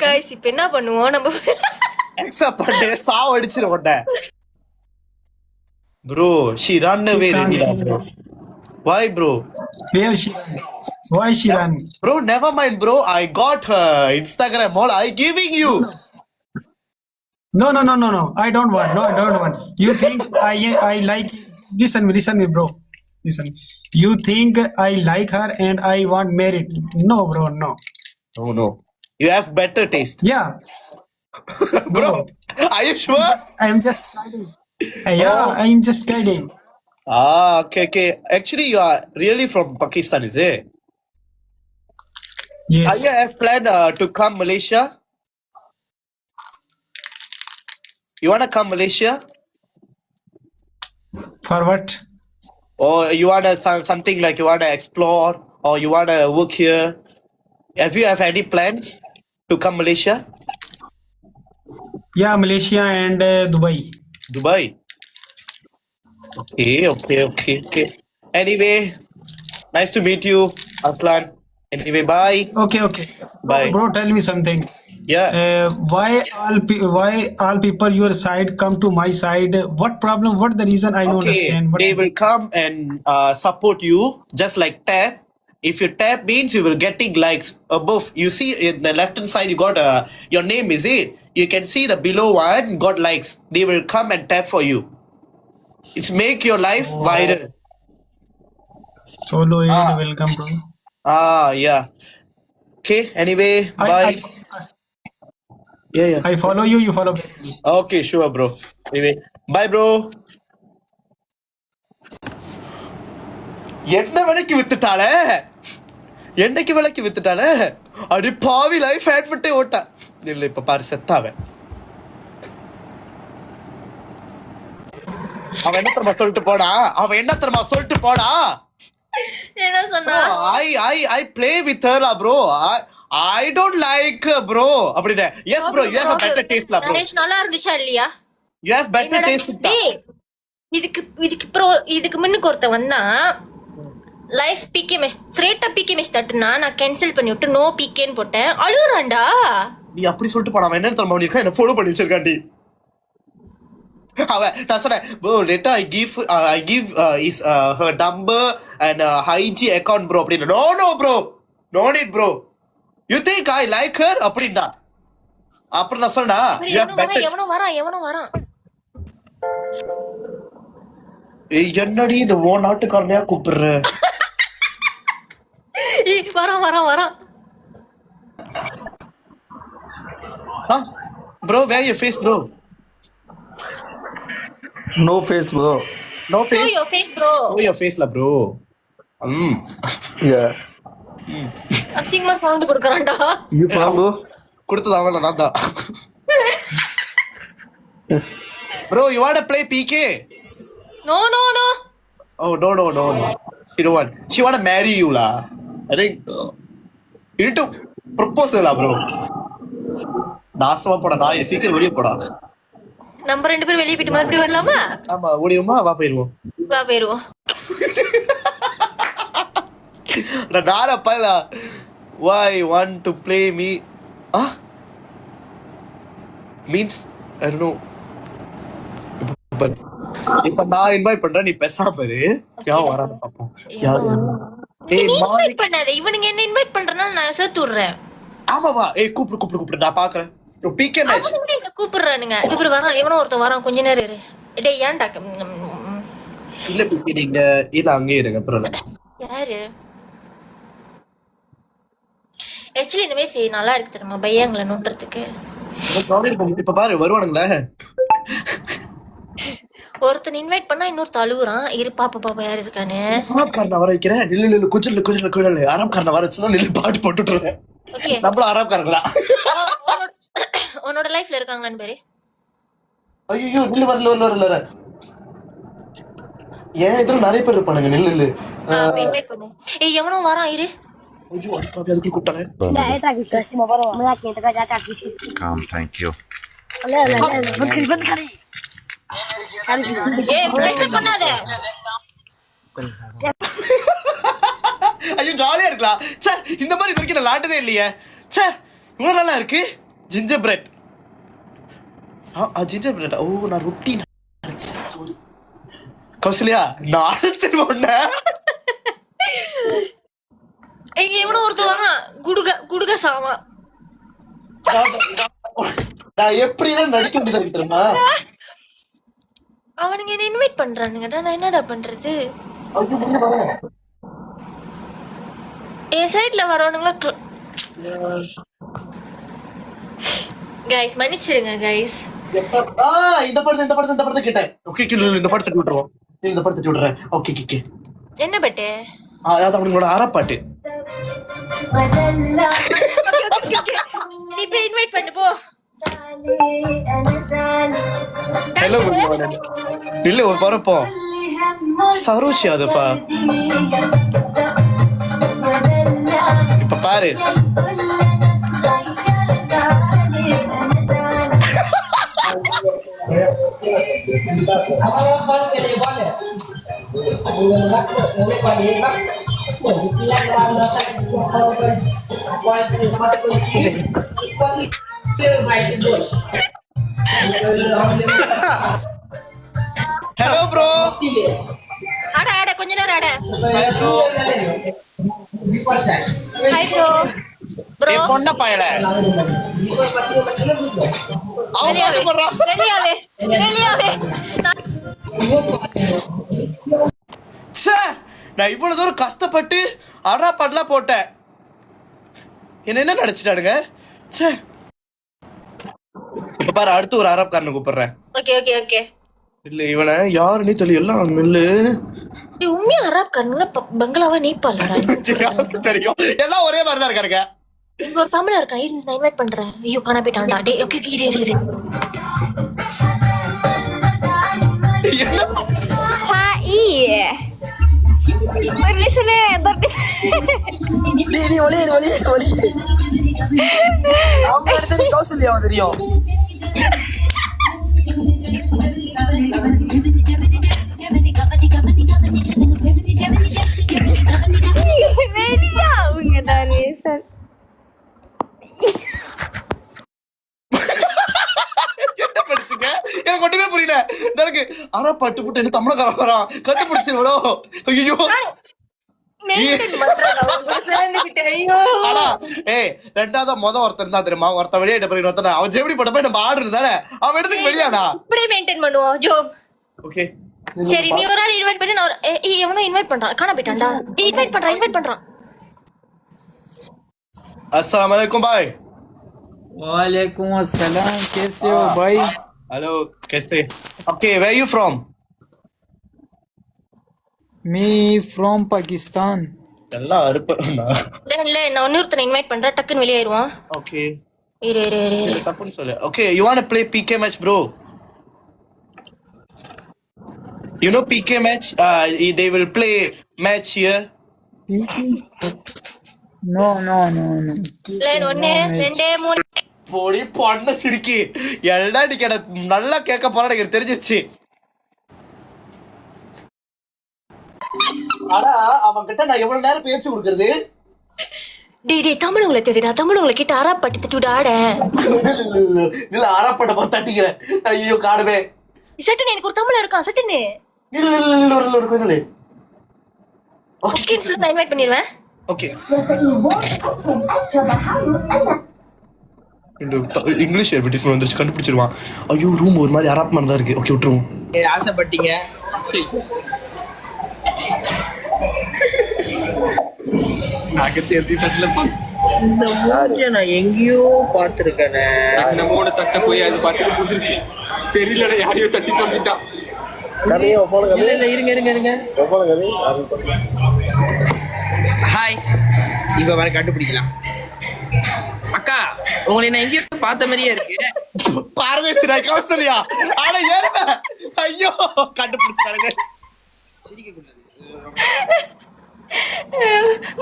Guys, இப்போ என்ன பண்ணுவோம் நம்ம? Accept பண்ணு, சாவ அடிச்சிர மாட்டேன். Bro, she run away ready bro. Why, bro? Where she run? Why she run? Bro, never mind, bro. I got her Instagram. All I giving you. No. I don't want. No, I don't want. You think I like? Listen me, bro. Listen. You think I like her and I want married? No, bro. No. Oh no. You have better taste. Yeah. Bro, No. are you sure? I'm just kidding. Yeah, I'm just kidding. Okay. Actually, you are really from Pakistan, is it? Yes. Are you have planned to come Malaysia? You wanna come Malaysia? For what? Or you wanna something like you wanna explore, or you wanna work here? Have you have any plans to come Malaysia? Yeah, Malaysia and Dubai. Dubai. Okay. Anyway, nice to meet you, Aslan. Anyway, bye. Okay. Bye. Bro, tell me something. Yeah. Why all people your side come to my side? What problem? What the reason? I don't Okay, understand. What they will come and support you just like tap. If you tap means you will getting likes above. You see in the left hand side you got your name, is it? You can see the below one got likes. They will come and tap for you. It's make your life viral. Solo aid, welcome, bro. Yeah. Okay. Anyway, bye. Yeah. I follow you. You follow me. Okay, sure, bro. Anyway, bye, bro. என்ன விலைக்கு வித்துட்டாளே என்னைக்கு விலைக்கு வித்துட்டாளே அடி பாவி life add விட்டே ஓட்டா இல்ல இப்ப பாரு செத்தாவன் அவன் என்ன தெரியுமா சொல்லிட்டு போடா என்ன சொன்னா I play with her la bro. I don't like her, bro. அப்படினே yes bro, you have a better taste la bro. Naresh நல்லா இருந்துச்சா இல்லையா? You have better taste. டேய், இதுக்கு முன்னுக்கு ஒருத்த வந்தா லைஃப் பிகே மெஸ் ஸ்ட்ரெயிட்டா பிகே மெஸ் தட்டுனா நான் கேன்சல் பண்ணி விட்டு நோ பிகேன்னு போட்டேன். அழுறான்டா. நீ அப்படி சொல்லிட்டு போடா அவன் என்ன தெரியுமா பண்ணிருக்கா என்ன ஃபாலோ பண்ணி வச்சிருக்காண்டி அவன் நான் சொன்னேன் bro later I give his her number and IG account bro அப்படின்னு no bro no need bro you think I like her அப்படின்னா அப்புறம் நான் சொன்னா எவனோ வரான் ஏய் என்னடி இந்த ஓ நாட்டுக்காரனையா கூப்பிடுற ஏய் வரான் bro where your face bro No face, bro. no show face your face bro. show your face la bro Yeah. அசிங்கமா சவுண்ட் குடுக்குறான்டா. You from, bro? கொடுத்தது அவன் நான் தான் bro you want to play PK No. oh no she don't want she want to marry you la I think you need to propose la bro நாசமா போடா நான் சீக்கிரம் வெளியே போடா நம்ம ரெண்டு பேரும் வெளியே போயிட்டு மறுபடியும் வரலாமா? ஆமா ஓடிடுமா வா போயிருவோம் வா போயிருவோம். நானா பையலா why want to play me means I don't know but இப்ப நான் இன்வைட் பண்றேன் நீ பேசாம இரு யார் வரான்னு பாப்போம் யார் நீ ஏய் இன்வைட் பண்ணாத. இவனுங்க என்ன இன்வைட் பண்றனால நான் சேர்த்து விடுறேன். ஆமா வா ஏய் கூப்பிடு நான் பாக்குறேன் PK மேட்ச் அவனுங்க என்ன கூப்பிடுறானுங்க. இதுக்கு வரான் எவனோ ஒருத்தன் வரான் கொஞ்ச நேரம் இரு. டேய் ஏன்டா இல்ல PK நீங்க இல்ல அங்கே இருங்க அப்புறம் யாரு ஆக்சுவலி இந்த மாதிரி நல்லா இருக்கு தெரியுமா பையங்களை நோண்டுறதுக்கு. இப்ப பாரு வருவானுங்களே ஒருத்தன் இன்வைட் பண்ணா இன்னொருத்த அழுகுறான். இரு பாப்பா யாரு இருக்கானு. ஆரம்காரனை வர வைக்கிறேன் நில்லு குஜல் ஆரம்காரனை வர வச்சுனா நில்லு பாட்டு போட்டுட்டுறேன் ஓகே நம்மளும் ஆரம்காரங்களா உன்னோட லைஃப்ல இருக்காங்களான்னு பேரு. ஐயோ நில்லு வரல ஏன் இதுல நிறைய பேர் இருப்பானுங்க நில்லு இன்வைட் பண்ணு. ஏய் எவனோ வரான் இரு. ஐயோ அடிப்பாவி அதுக்குள்ள கூட்டானே Calm, thank you. ஏய் பிரஷர் பண்ணாத. ஐயோ ஜாலியா இருக்கலாம் ச்சே இந்த மாதிரி இது வரைக்கும் நான் லாட்டதே இல்லையே ச்சே இவ்வளவு நல்லா இருக்கு ஜிஞ்சர் பிரெட் ஜிஞ்சர் பிரெட் ஓ நான் ரொட்டி நினைச்சேன் சாரி கௌசல்யா நான் நினைச்சேன் இங்க எவனோ ஒருத்தர் வரான் குடுக சாமா. நான் எப்படிலாம் நடிக்க முடியாது தெரியுமா? அவனுங்க என்ன இன்வைட் பண்றானுங்கடா, நான் என்னடா பண்றது? என் சைட்ல வரவனுங்களா கைஸ் மன்னிச்சிருங்க கைஸ். இந்த படத்தை கேட்டேன். ஓகே இந்த படத்தை விட்டுருவோம். இந்த படத்தை விடுறேன். ஓகே என்ன பட்டு? அதாவது அவங்களோட அறப்பாட்டு. நீ போய் இன்வைட் பண்ணு போ. ஹலோ இல்ல ஒரு பரப்போம் சரோஜ் யாதவா இப்ப பாரு. Hello bro. ஆட கொஞ்ச நேரம் ஆட. Hi bro. Hi bro. Bro பொண்ண பயல வெளியாவே. நான் இவ்வளவு தூரம் கஷ்டப்பட்டு அறா பாட்டுலாம் போட்டேன். என்ன நினைச்சிட்டானுங்க? சே இப்ப பாரு, அடுத்து ஒரு அரப்காரனை கூப்பிடுறேன். ஓகே. இல்ல இவனை யாருன்னே தெரியல. எல்லாம் மில்லு உண்மையா அரப் கண்ணுங்க பங்களாவா நேபாளடா. தெரியும், எல்லாம் ஒரே மாதிரிதான் இருக்காருங்க. இங்க ஒரு தமிழா இருக்கான், இரு நான் இன்வைட் பண்றேன். ஐயோ காணா போயிட்டான்டா. டேய் ஓகே இரு. ஹாய் பர்மிஷனே டேய் ஒளியே அவங்க அடுத்து கௌசல்யா தெரியும். வெளியா அவங்க தானே சார். என்ன படிச்சுங்க? எனக்கு ஒண்ணுமே புரியல. எனக்கு அரை பட்டு புட்டு என்ன தமிழக்காரன் வரான் கண்டுபிடிச்சு விடோ. ஐயோ ரெண்டாவது ஒருத்தர் தான் தெரியுமா? ஒருத்தன் வெளியே ஒருத்தன் அவன் ஜெபடி பட்ட போய் நம்ம ஆர்டர் தானே அவன் இடத்துக்கு வெளியாடா. இப்படியே மெயின்டைன் பண்ணுவோம் ஜோப். ஓகே சரி நீ ஒரு ஆள் இன்வைட் பண்ணி நான் எவனோ இன்வைட் பண்றான். காணா போயிட்டான்டா. இன்வைட் பண்றான். अस्सलाम वालेकुम भाई. वालेकुम अस्सलाम, कैसे हो भाई? हेलो कैसे? Okay where you from? Me from Pakistan. எல்லாம் அறுப்பா. இல்ல நான் இன்னொருத்தனை இன்வைட் பண்றேன், டக்குன்னு வெளியாயிருவான். ஓகே இரு தப்புன்னு சொல்லு. Okay you want to play PK match bro? You know PK match? They will play match here. No. Line 1 2 3 போடி பொண்ண சிரிக்கி எல்லாம் நீ நல்லா கேட்க போறா எனக்கு தெரிஞ்சிச்சு. ஆனா அவன் கிட்ட நான் எவ்வளவு நேரம் பேச்சு கொடுக்கறது? டேய் தமிழங்களை தேடிடா. தமிழங்களை கிட்ட அராப்பட்டு திட்டுடா ஆட. இல்ல அராப்பட்ட பார்த்து தட்டிக்கிறேன். ஐயோ காடுவே. சட்டுன்னு எனக்கு ஒரு தமிழ் இருக்கான் சட்டுன்னு. இல்ல ஓகே நான் இன்வைட் பண்ணிடுவேன். ஓகே இங்கிலீஷ் அட்வர்டைஸ்மெண்ட் வந்துருச்சு, கண்டுபிடிச்சிருவான். ஐயோ ரூம் ஒரு மாதிரி அராப் மாதிரி தான் இருக்கு. ஓகே விட்டுருவோம். ஆசைப்பட்டீங்க இந்த மூஞ்ச நான் எங்கேயோ பாத்துருக்கேன். நம்ம ஒண்ணு தட்ட போய் அது பார்த்து புதுச்சு தெரியல, யாரையோ தட்டி தம்பிட்டான். இல்ல இருங்க ஹாய், இப்ப வர கண்டுபிடிக்கலாம். அக்கா உங்களை நான் எங்கேயோ பார்த்த மாதிரியே இருக்கு. பாரதேசி கௌசல்யா. ஆனா ஏறுங்க. ஐயோ கண்டுபிடிச்சாங்க. சிரிக்க கூடாது.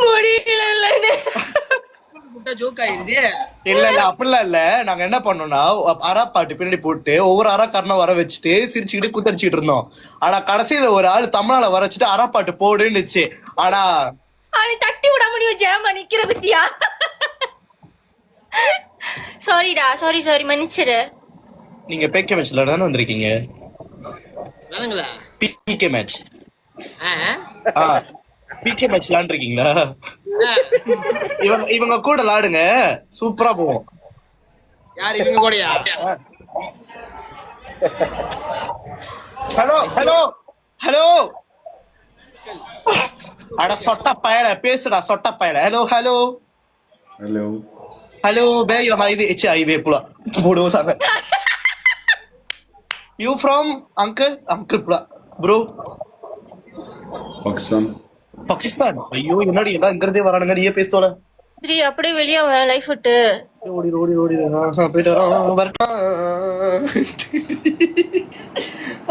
முடியல ஜோக் ஆயிருது. இல்ல அப்படிலாம் இல்ல. நாங்க என்ன பண்ணோம்னா அரா பாட்டு பின்னாடி போட்டு ஒவ்வொரு அரா காரணம் வர வச்சுட்டு சிரிச்சுக்கிட்டு குத்தடிச்சுட்டு இருந்தோம். ஆனா கடைசியில ஒரு ஆள் தமிழால வர வச்சுட்டு அரா பாட்டு போடுன்னுச்சு. ஆனா தட்டி விட முடியும் ஜேமா நிக்கிற பத்தியா. சாரிடா சாரி மன்னிச்சிரு. நீங்க பேக்கே மேட்ச்ல தானே வந்திருக்கீங்க? நாங்களா பிகே மேட்ச். பிகே மேட்ச் விளையாண்டுருக்கீங்களா? இவங்க கூட விளையாடுங்க, சூப்பரா போவோம். யார் இவங்க கூடயா? ஹலோ ஹலோ ஹலோ, அட சொட்ட பயல பேசுடா, சொட்ட பயல. Hello hello Hello. ஹலோ பே யோ ஹைவே எச் ஹைவே புலா போடோ சாங்க. யூ ஃப்ரம் அங்கிள் புலா ப்ரோ. Pakistan. பாகிஸ்தான். ஐயோ என்னடி எல்லாம் இங்கிருந்தே வரானுங்க, நீயே பேசத்தோட. சரி அப்படியே வெளியே லைஃப் விட்டு. ஓடி ஓடி ஓடி போயிட்டு வரட்டா.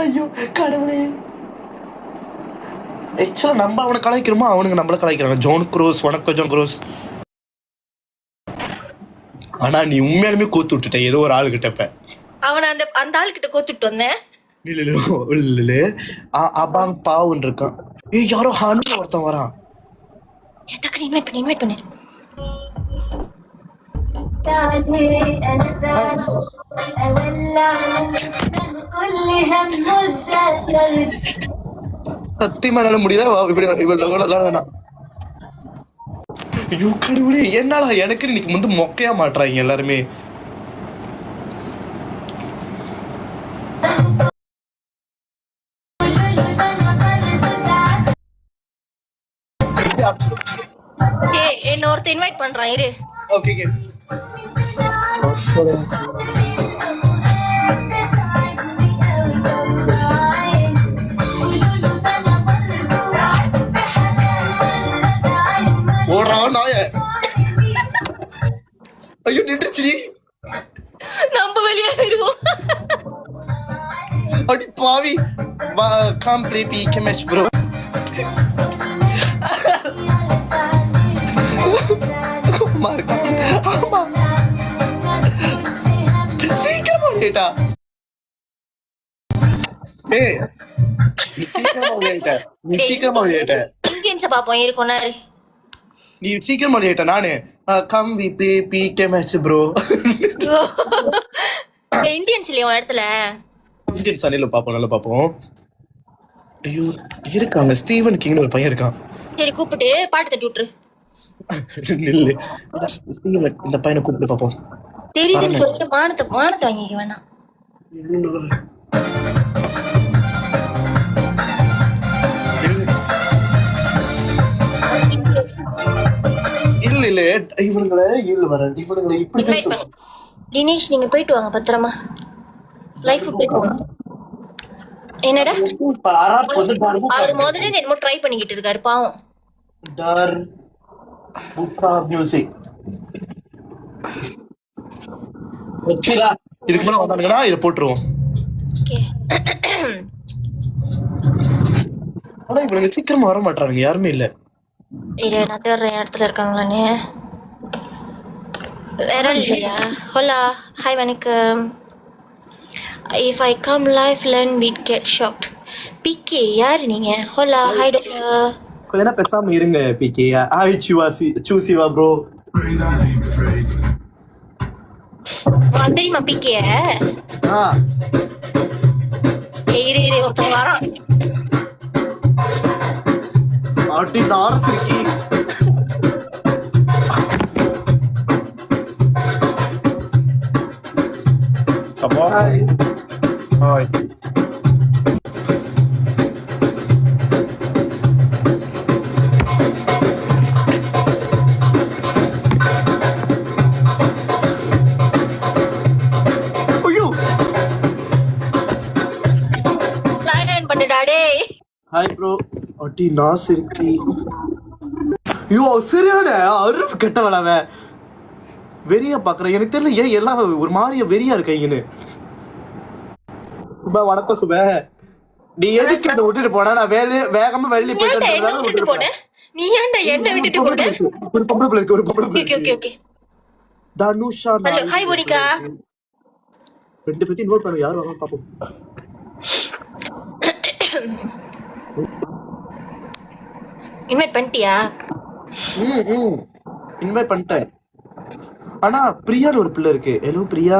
ஐயோ கடவுளே. ஆக்சுவலா நம்ம அவனை கலாய்க்கிறோமா, அவனுங்க நம்மள கலாய்க்கிறாங்க. ஜோன் குரோஸ், வணக்கம் ஜோன் குரோஸ். ஆனா நீ உண்மையாலுமே கோத்து விட்டுட்ட ஏதோ ஒரு ஆளு கிட்டப்ப. அவனை அந்த ஆள்கிட்ட கோத்துட்டு வந்தேன். இல்ல அபாங் பாவுன்னு இருக்கான். ஏய் யாரோ ஹான்னு ஒருத்தன் வரான். டக்குனு இன்வைட் பண்ணு. சத்தியமா என்னால முடியல. வேணாம். ஐயோ கடவுளே, என்னால எனக்கு இன்னைக்கு வந்து மொக்கையா மாட்டுறாங்க எல்லாருமே. என்ன ஒருத்தர் இன்வைட் பண்றான் இரு. ஓகே ஓடுறான் நாய. ஐயோ நின்றுச்சு. நம்ம வெளியே வருவோம். அடி பாவி. Come play PK match bro. சீக்கிரமா கேட்டா. ஏய் நீ சீக்கிரமா கேட்ட. இந்தியன்ஸை பார்ப்போம் இருக்கும்னாரு. நீ சீக்கிரமா கேட்ட. நானு come we pay PK match bro. Indians இல்லையா உன் இடத்துல? இந்தியன்ஸ் அணில பாப்போம், நல்லா பாப்போம். ஐயோ இருக்காங்க, ஸ்டீவன் கிங்னு ஒரு பையன் இருக்கான். சரி கூப்பிட்டு பாட்டு தட்டி விட்டுரு. நில்லு, ஸ்டீவன் இந்த பையனை கூப்பிட்டு பாப்போம். தெரியுதுன்னு சொல்லிட்டு மானத்தை வாங்கிக்க வேணாம். இல்ல இவனுங்களை இப்படி இன்வைட் பண்ணு. தினேஷ் நீங்க போயிட்டு வாங்க பத்திரமா. லைஃப் போயிட்டு வாங்க. என்னடா அவர் முதல்ல என்னமோ ட்ரை பண்ணிக்கிட்டு இருக்காரு பாவம். டார் புக்கா மியூசிக். ஓகேடா, இதுக்கு மேல வந்தானுங்கடா இத போட்டுருவோம். ஓகே. ஆனா இவனுங்க சீக்கிரமா வர மாட்டானுங்க, யாருமே இல்ல. இரு நான் தேடுற இடத்துல இருக்காங்களான்னு. வேற இல்லையா? ஹலோ ஹாய் வணக்கம். If I come live learn we'd get shocked. PK யாரு நீங்க? Hello hi doctor. கொஞ்ச நேரம் பேசாம இருங்க பிகே. ஹாய் சூசிவா ப்ரோ. தெரியுமா பிகே? இரு ஒருத்தன் வரான். ஆட்டி நார்ஸ் இருக்கி. Hi hi. ஐயோ லைன் பண்ணுடா டேய். Hi bro. அட்டி நாஸ் இருக்கி. ஐயோ சரியான அருፍ கெட்டவளவ. வெறியா பாக்குறேன், எனக்கு தெரியல ஏன் எல்லாம் ஒரு மாதிரியா வெறியா இருக்கீங்கன்னு. சுபா வணக்கம் சுபா. நீ எதுக்கு என்ன விட்டுட்டு போனா? நான் வேகமா வெளியே போயிட்டு போனேன். நீ ஏன்டா என்ன விட்டுட்டு போன? ஒரு பொம்பளை பிள்ளை இருக்கு, ஒரு பொம்பளை பிள்ளை. Okay okay okay. Dhanusha. Hello hi Monica. ரெண்டு பேத்தி நோட் பண்ணுங்க, யார் வாங்க பாப்போம். இன்வைட் பண்ணிட்டியா? இன்வைட் பண்ணிட்டேன். ஆனா பிரியான்னு ஒரு பிள்ளை இருக்கு. ஹலோ பிரியா.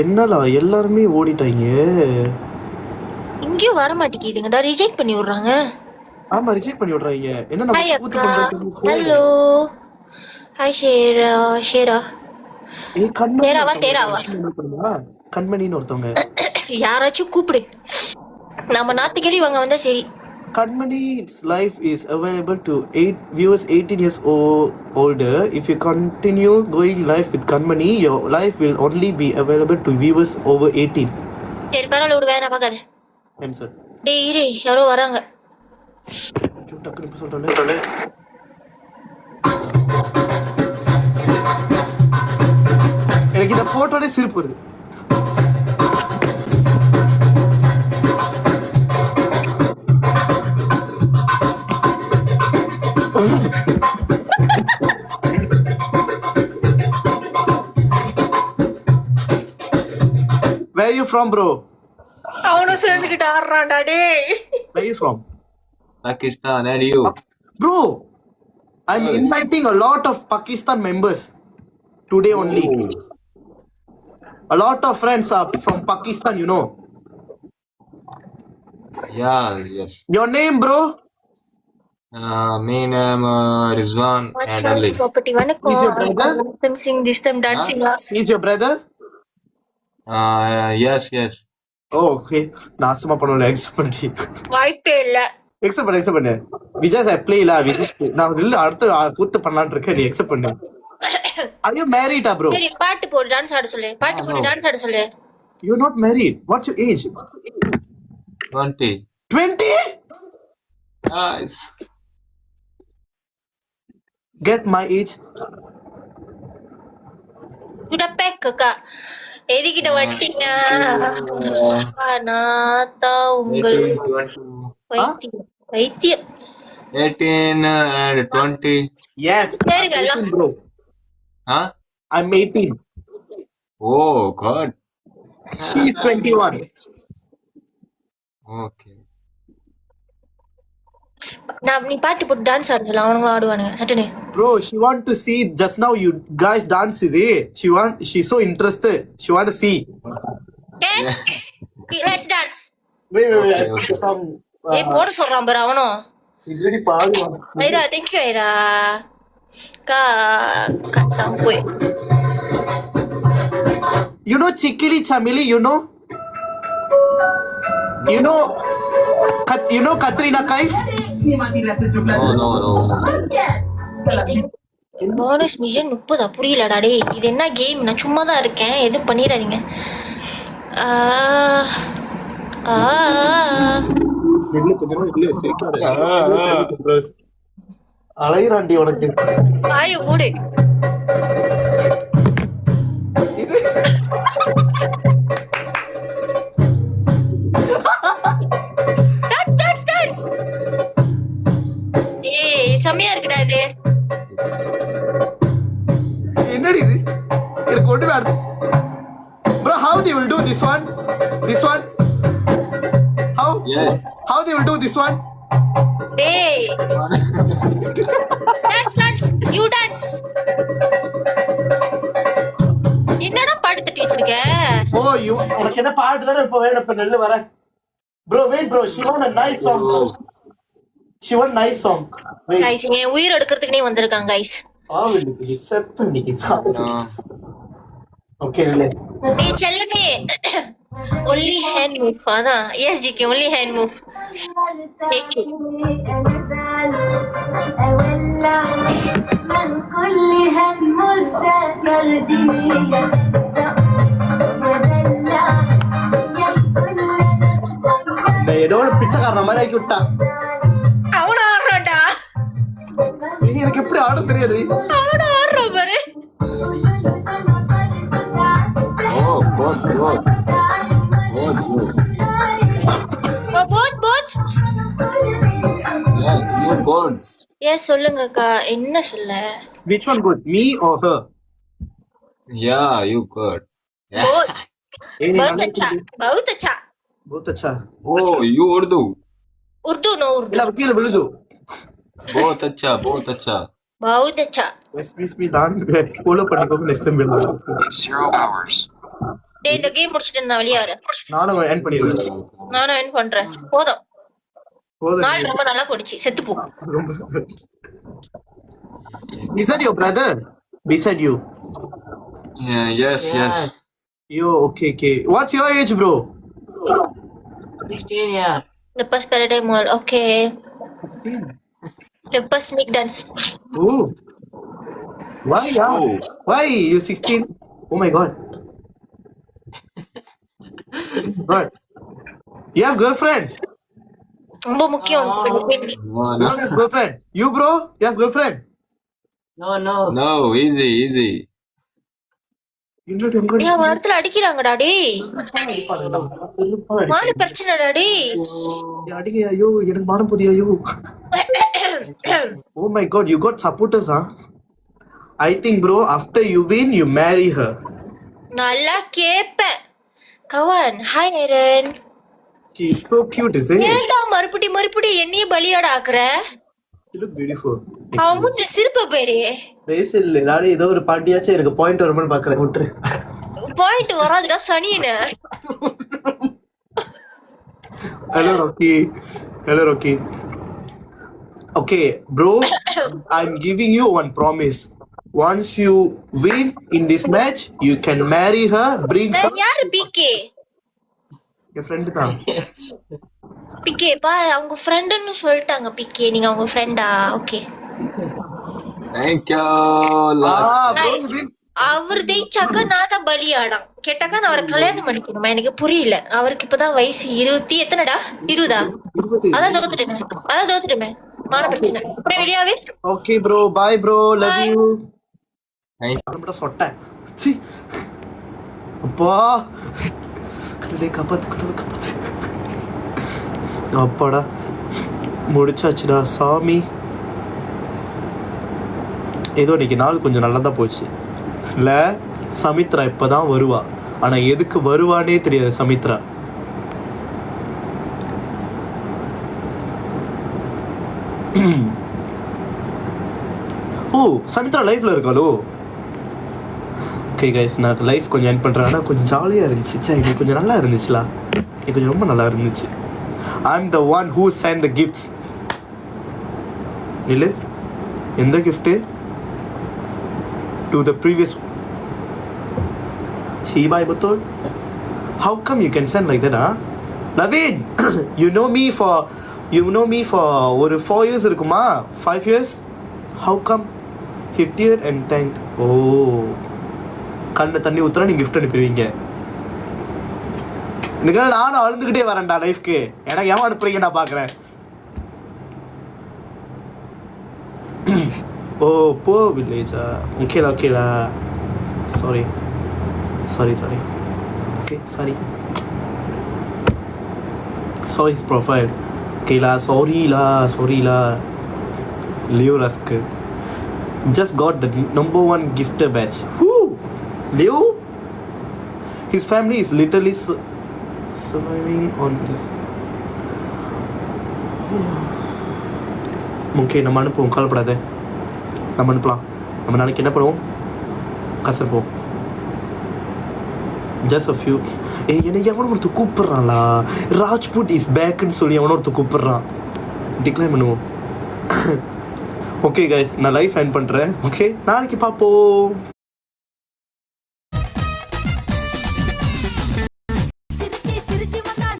என்னடா எல்லாருமே ஓடிட்டாங்க. இங்கேயும் வர மாட்டேங்குதுங்கடா, ரிஜெக்ட் பண்ணி விடுறாங்க. ஆமா ரிஜெக்ட் பண்ணி விடுறாங்க. என்ன நம்ம ஹாய் கூத்து அக்கா. பண்றது? ஹலோ. ஹாய் ஷேரா. ஷேரா. ஏய் கண்மணி தேராவா தேராவா? கண்மணின்னு ஒருத்தவங்க. யாராச்சும் கூப்பிடு. நம்ம நாட்டுக்கேளி இவங்க வந்தா சரி. Kanmani's live is available to 8 viewers 18 years older. If you continue going live with Kanmani, your live will only be available to viewers over 18. சரி பரவாயில்ல விடு வேணா பார்க்காத. Answer. டேய் இரு யாரோ வராங்க. டக்குனு இப்ப சொல்றேன். எனக்கு இத போட்டோட சிரிப்பு வருது. Where you from, bro? அவனும் சேர்ந்துக்கிட்டு ஆடுறான்டா டேய். Where you from? Pakistan, and you? Bro, I'm inviting a lot of Pakistan members today only. A lot of friends are from Pakistan, you know. Yeah, yes. Your name, bro? Me name Rizwan and Ali. Property வணக்கம். Is your brother? them sing this time dancing last. He's your brother? Yes. Oh, okay. நாசமா பண்ணல accept பண்ணி. வாய்ப்பே இல்ல. accept பண்ணு. We just have play la. நான் இல்ல அடுத்து கூத்து பண்ணலாம்னு இருக்கேன். நீ accept பண்ணு. Are you married, bro? சரி பாட்டு போடு டான்ஸ் ஆட சொல்லு. பாட்டு போடு டான்ஸ் ஆட சொல்லு. You're not married. What's your age? 20. 20? Nice. Get my age. Sudah pack kakak. எதுக்கிட்ட வட்டிங்க? நான் தான் உங்கள் 18, 20. வைத்தியம். 18 and 20. Yes. சரிங்க எல்லாம். 18, bro. Huh? I'm 18. Oh, God. She's 21. Okay. நீ பாட்டு போட்டு டான்ஸ் ஆட சொல்லு. அவனுங்க ஆடுவானுங்க சட்டுனே. Bro, she want to see just now you guys dance is it? She's so interested. She want to see. Can let's dance. Wait. Okay. ஏய் போட சொல்றான் பாரு அவனும். Already பாடுவான். Airaa thank you Airaa. கட்டாம் போய். You know Chikili Chamili, you know? You know Katrina Kaif? No. Bonus mission 30 புரியலடா டேய். இது என்ன கேம்? நான் சும்மா தான் இருக்கேன். எதுவும் பண்ணிடாதீங்க. அலைராண்டி உனக்கு. வாய மூடு. டான்ஸ். ஏய் செமையா இருக்குடா இது. என்னடி இது? எனக்கு ஒண்ணுமே அர்த்தம். Bro, how they will do this one? Yes. How they will do this one? டேய். டான்ஸ். You dance. என்னடா பாட்டு தட்டி வச்சிருக்க? Oh, உனக்கு என்ன பாட்டு தானே இப்ப வேணும். இப்ப நெல்லு வர. Bro, wait bro. She want a nice song. Wait. Guys என் உயிர் எடுக்கிறதுக்கு நீ வந்திருக்காங்க गाइस. ஆவிடுக்கு செத்து நிக்கி சாவு. ஓகே ரிலே. டேய் செல்லமே. only hand move அதான். yes GK only hand move. take it. ஏதோ ஒரு பிச்சைக்காரன மாதிரி ஆக்கி விட்டா. அவன ஆடுறான்டா. எனக்கு எப்படி ஆட தெரியாது. அவன ஆடுறான் பாரு. Oh, God. போத். Yeah, you're good. எஸ் சொல்லுங்க அக்கா. என்ன சொல்ல? Which one good, me or her? Yeah, you good. போத். ஏய் நீ बहुत अच्छा. बहुत अच्छा. Oh, you Urdu. Urdu no Urdu. இல்ல கீழ விழுது. बहुत अच्छा. बहुत अच्छा. Excuse me நான் ஃபாலோ பண்ணிக்கோங்க நெக்ஸ்ட் டைம் விழுது. 0 hours. டேய் இந்த கேம் முடிச்சிட்டு நான் வெளிய வரேன். நானும் எண்ட் பண்ணிடுவேன். நானும் என் பண்றேன். போதும். நாள் ரொம்ப நல்லா போடுச்சு செத்து போ. Is that your brother? Beside you. Yeah, yes. Yo, okay. What's your age, bro? 16 year. Lepas Paradigm Mall. Okay. 16. Lepas Sneak Dance. Oh. Why, yeah? Oh. Why you 16? Oh my god. What? You have girlfriend? ரொம்ப முக்கியம் உனக்கு கேள்வி. You have girlfriend? You, bro? You have girlfriend? No, easy. ஏன் வாரத்துல அடிக்கிறாங்கடா டேய். மான பிரச்சனைடா டேய். அடிங்க ஐயோ எனக்கு மானம் போதியா ஐயோ. Oh my god, you got supporters, huh? I think, bro, after you win, you marry her. நல்லா கேப்பேன். Gawan hi iron. She is so cute, is it? ஏன்டா மறுபடி என்னைய பலியாட ஆக்குற? She look beautiful. அவன் மூஞ்சில சிரிப்ப பேரு. பேசல நானே ஏதோ ஒரு பாட்டியாச்சும் எனக்கு பாயிண்ட் வருமான்னு பாக்குறேன் விட்டுரு. Point வராதுடா சனியனே. Hello Rocky. Okay, bro, I'm giving you one promise. Once you win in this match, you can marry her, bring her. யாரு பிகே? Your friend தான். பிகே பா அவங்க ஃப்ரெண்ட்னு சொல்லிட்டாங்க பிகே. நீங்க அவங்க ஃப்ரெண்டா? Okay. Thank you. Last. Bro, Nice. win. அவர் ஜெயிச்சாக்க நான் தான் பலியாடாம். கேட்டாக்கா நான் அவரை கல்யாணம் பண்ணிக்கணுமா? எனக்கு புரியல. அவருக்கு இப்பதான் வயசு 20 எத்தனைடா? 20. அதான் தோத்துட்டேன். மான பிரச்சனை. அப்படியே வெளியாவே. Okay, bro. Bye, bro. Love Bye. you. Thank நம்மட சொட்ட. சி. அப்பா. கடலே காப்பாத்து. அப்பாடா. முடிச்சாச்சுடா சாமி. ஏதோ இன்னைக்கு நாள் கொஞ்சம் நல்லா தான் போச்சு. இல்ல சமித்ரா இப்பதான் வருவா. ஆனா எதுக்கு வருவானே தெரியாது சமித்ரா. ஓ சமித்ரா லைஃப்ல இருக்காளோ? ஓகே கைஸ் நான் லைஃப் கொஞ்சம் என் பண்ணுறேன். ஆனால் கொஞ்சம் ஜாலியாக இருந்துச்சு. சே இன்னைக்கு கொஞ்சம் நல்லா இருந்துச்சுலா. இன்னைக்கு கொஞ்சம் ரொம்ப நல்லா இருந்துச்சு. I'm the one who send the gifts. இல்லை எந்த gift? To the previous Chibai betul? How come you can send like that, huh? Naveen, you know me for ஒரு 4 years இருக்குமா? 5 years? How come? He teared and thanked. Oh, கண்ணு தண்ணி ஊத்துறா நீ gift அனுப்பிடுவீங்க. இதுக்காக நானும் அழுந்துக்கிட்டே வரேன்டா லைஃப்க்கு. எனக்கு ஏன் அனுப்புறீங்க நான் பார்க்குறேன். ஓ போ வில்லேஜா? ஓகேலா sorry. Okay, sorry. Saw his profile. Okay la, sorry la. Leo Rascal. Just got the number 1 gifter badge. Whoo! Leo? His family is literally surviving on this. Okay, நம்ம அனுப்புவோம். கவலைப்படாத. நம்ம அனுப்பலாம். நம்ம நாளைக்கு என்ன பண்ணுவோம்? கசப்போம். Just a few. என்னை எவனோ ஒருத்தர் கூப்பிட்றான்லா. ராஜ்புட் இஸ் பேக்குன்னு சொல்லி எவனோ ஒருத்தர் கூப்பிட்றான். டிக்ளைன் பண்ணுவோம். ஓகே கைஸ் நான் லைஃப் எண்ட் பண்ணுறேன். ஓகே நாளைக்கு பார்ப்போம்.